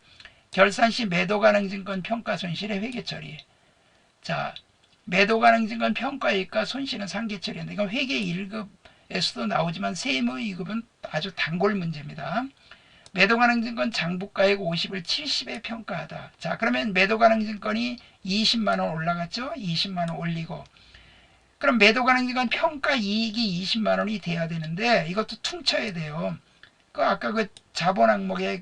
결산시 매도가능증권 평가손실의 회계처리. 자, 매도가능증권 평가이익과 손실은 상계처리인데 이건 회계 1급에서도 나오지만 세무 2급은 아주 단골 문제입니다. 매도가능증권 장부가액 50을 70에 평가하다. 자, 그러면 매도가능증권이 20만원 올라갔죠? 20만원 올리고 그럼 매도가능증권 평가이익이 20만원이 돼야 되는데 이것도 퉁쳐야 돼요. 그 아까 그 자본 항목에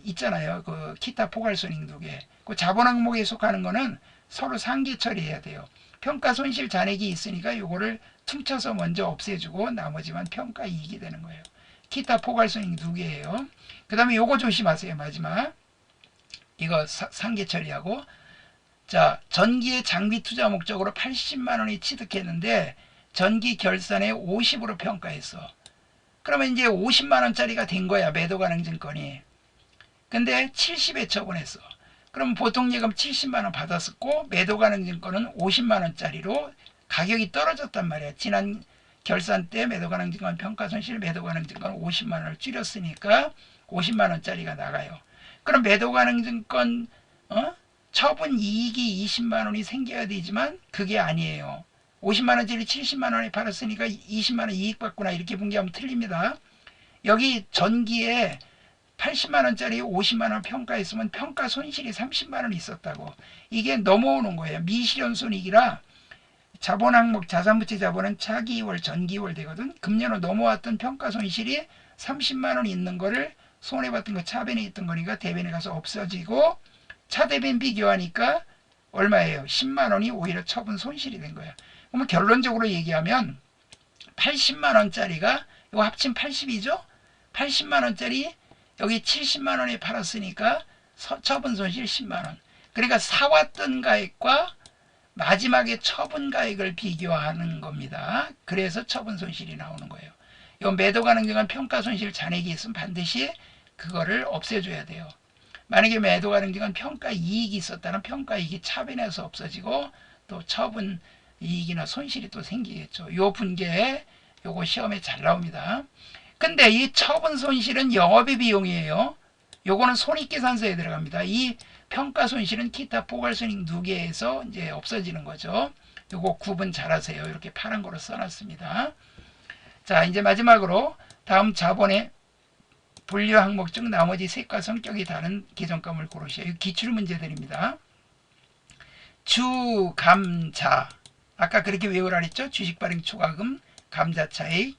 있잖아요. 그 기타 포괄손익 2개. 그 자본 항목에 속하는 거는 서로 상계 처리해야 돼요. 평가 손실 잔액이 있으니까 요거를 퉁쳐서 먼저 없애주고 나머지만 평가 이익이 되는 거예요. 기타 포괄손익 2개예요. 그 다음에 요거 조심하세요. 마지막 이거 상계 처리하고 자 전기의 장비 투자 목적으로 80만원이 취득했는데 전기 결산에 50으로 평가했어. 그러면 이제 50만원짜리가 된 거야. 매도가능증권이. 근데 70에 처분했어. 그럼 보통 예금 70만원 받았었고 매도가능증권은 50만원짜리로 가격이 떨어졌단 말이야. 지난 결산 때 매도가능증권 평가손실 매도가능증권 50만원을 줄였으니까 50만원짜리가 나가요. 그럼 매도가능증권 처분 이익이 20만원이 생겨야 되지만 그게 아니에요. 50만원짜리 70만원에 팔았으니까 20만원 이익 받구나 이렇게 분개하면 틀립니다. 여기 전기에 80만원짜리 50만원 평가했으면 평가 손실이 30만원 있었다고. 이게 넘어오는 거예요. 미실현손익이라 자본 항목 자산부채 자본은 차기월 전기월 되거든. 금년으로 넘어왔던 평가 손실이 30만원 있는 거를 손해봤던 거 차변에 있던 거니까 대변에 가서 없어지고 차대변 비교하니까 얼마예요? 10만원이 오히려 처분 손실이 된 거예요. 그러면 결론적으로 얘기하면 80만원짜리가 이거 합친 80이죠? 80만원짜리 여기 70만원에 팔았으니까 처분 손실 10만원. 그러니까 사왔던 가액과 마지막에 처분 가액을 비교하는 겁니다. 그래서 처분 손실이 나오는 거예요. 이 매도 가능증권 평가 손실 잔액이 있으면 반드시 그거를 없애줘야 돼요. 만약에 매도 가능증권 평가 이익이 있었다면 평가 이익이 차변에서 없어지고 또 처분 이익이나 손실이 또 생기겠죠. 요 분계에 요거 시험에 잘 나옵니다. 근데 이 처분 손실은 영업의 비용이에요. 요거는 손익계산서에 들어갑니다. 이 평가 손실은 기타 포괄손익 누계에서 이제 없어지는 거죠. 요거 구분 잘 하세요. 이렇게 파란 거로 써놨습니다. 자, 이제 마지막으로 다음 자본의 분류 항목 중 나머지 색과 성격이 다른 계정감을 고르시오. 기출 문제들입니다. 주, 감, 자. 아까 그렇게 외우라 했죠? 주식 발행 초과금, 감자 차익.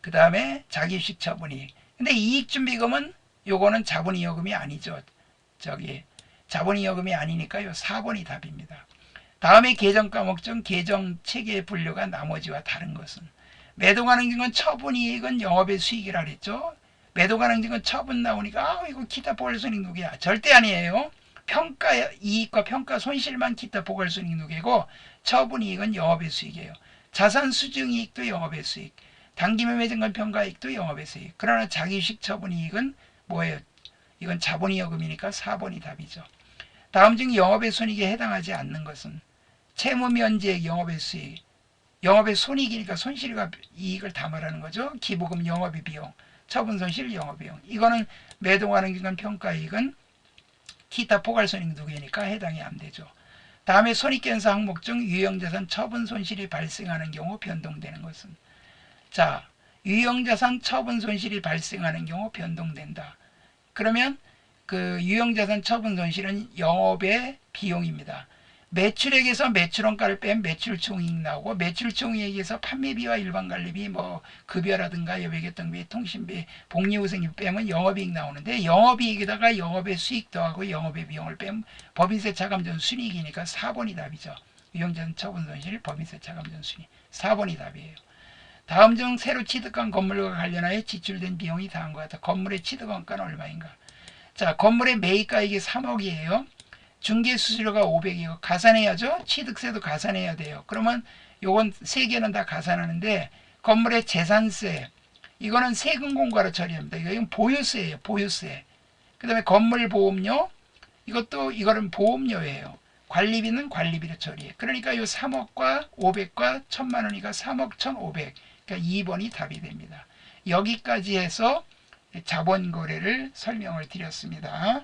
그 다음에 자기주식 처분이익. 근데 이익준비금은 요거는 자본이여금이 아니죠. 자본이여금이 아니니까 요 4번이 답입니다. 다음에 계정 과목 중 계정 체계 분류가 나머지와 다른 것은 매도가능증권 처분이익은 영업의 수익이라 그랬죠. 매도가능증권 처분 나오니까 이거 기타 포괄손익 누계야. 절대 아니에요. 평가 이익과 평가 손실만 기타 포괄손익 누계고 처분이익은 영업의 수익이에요. 자산 수증이익도 영업의 수익. 단기매매증권 평가이익도 영업의 수익. 그러나 자기주식 처분이익은 뭐예요? 이건 자본이여금이니까 4번이 답이죠. 다음 중 영업의 손익에 해당하지 않는 것은 채무면제액 영업의 수익. 영업의 손익이니까 손실과 이익을 다 말하는 거죠. 기부금 영업의 비용, 처분손실 영업비용. 이거는 매도가능증권 평가이익은 기타 포괄손익 누계니까 해당이 안 되죠. 다음에 손익계산서 항목 중 유형자산 처분손실이 발생하는 경우 변동되는 것은 자, 유형자산 처분손실이 발생하는 경우 변동된다. 그러면 그 유형자산 처분손실은 영업의 비용입니다. 매출액에서 매출원가를 빼면 매출총이익 나오고 매출총이익에서 판매비와 일반관리비 뭐 급여라든가 여백계통비 통신비 복리후생비 빼면 영업이익 나오는데 영업이익에다가 영업의 수익 더하고 영업의 비용을 빼면 법인세 차감전 순이익이니까 4번이 답이죠. 유형자산 처분손실 법인세 차감전 순이익 4번이 답이에요. 다음 중 새로 취득한 건물과 관련하여 지출된 비용이 다음과 같다. 건물의 취득원가는 얼마인가? 자, 건물의 매입가액이 3억이에요. 중개수수료가 500이고 가산해야죠. 취득세도 가산해야 돼요. 그러면 요건 세 개는 다 가산하는데 건물의 재산세 이거는 세금공과로 처리합니다. 이건 보유세예요. 보유세. 그 다음에 건물보험료 이거는 보험료예요. 관리비는 관리비로 처리해. 그러니까 요 3억과 500과 1000만 원이니까 3억 1500. 그러니까 2번이 답이 됩니다. 여기까지 해서 자본거래를 설명을 드렸습니다.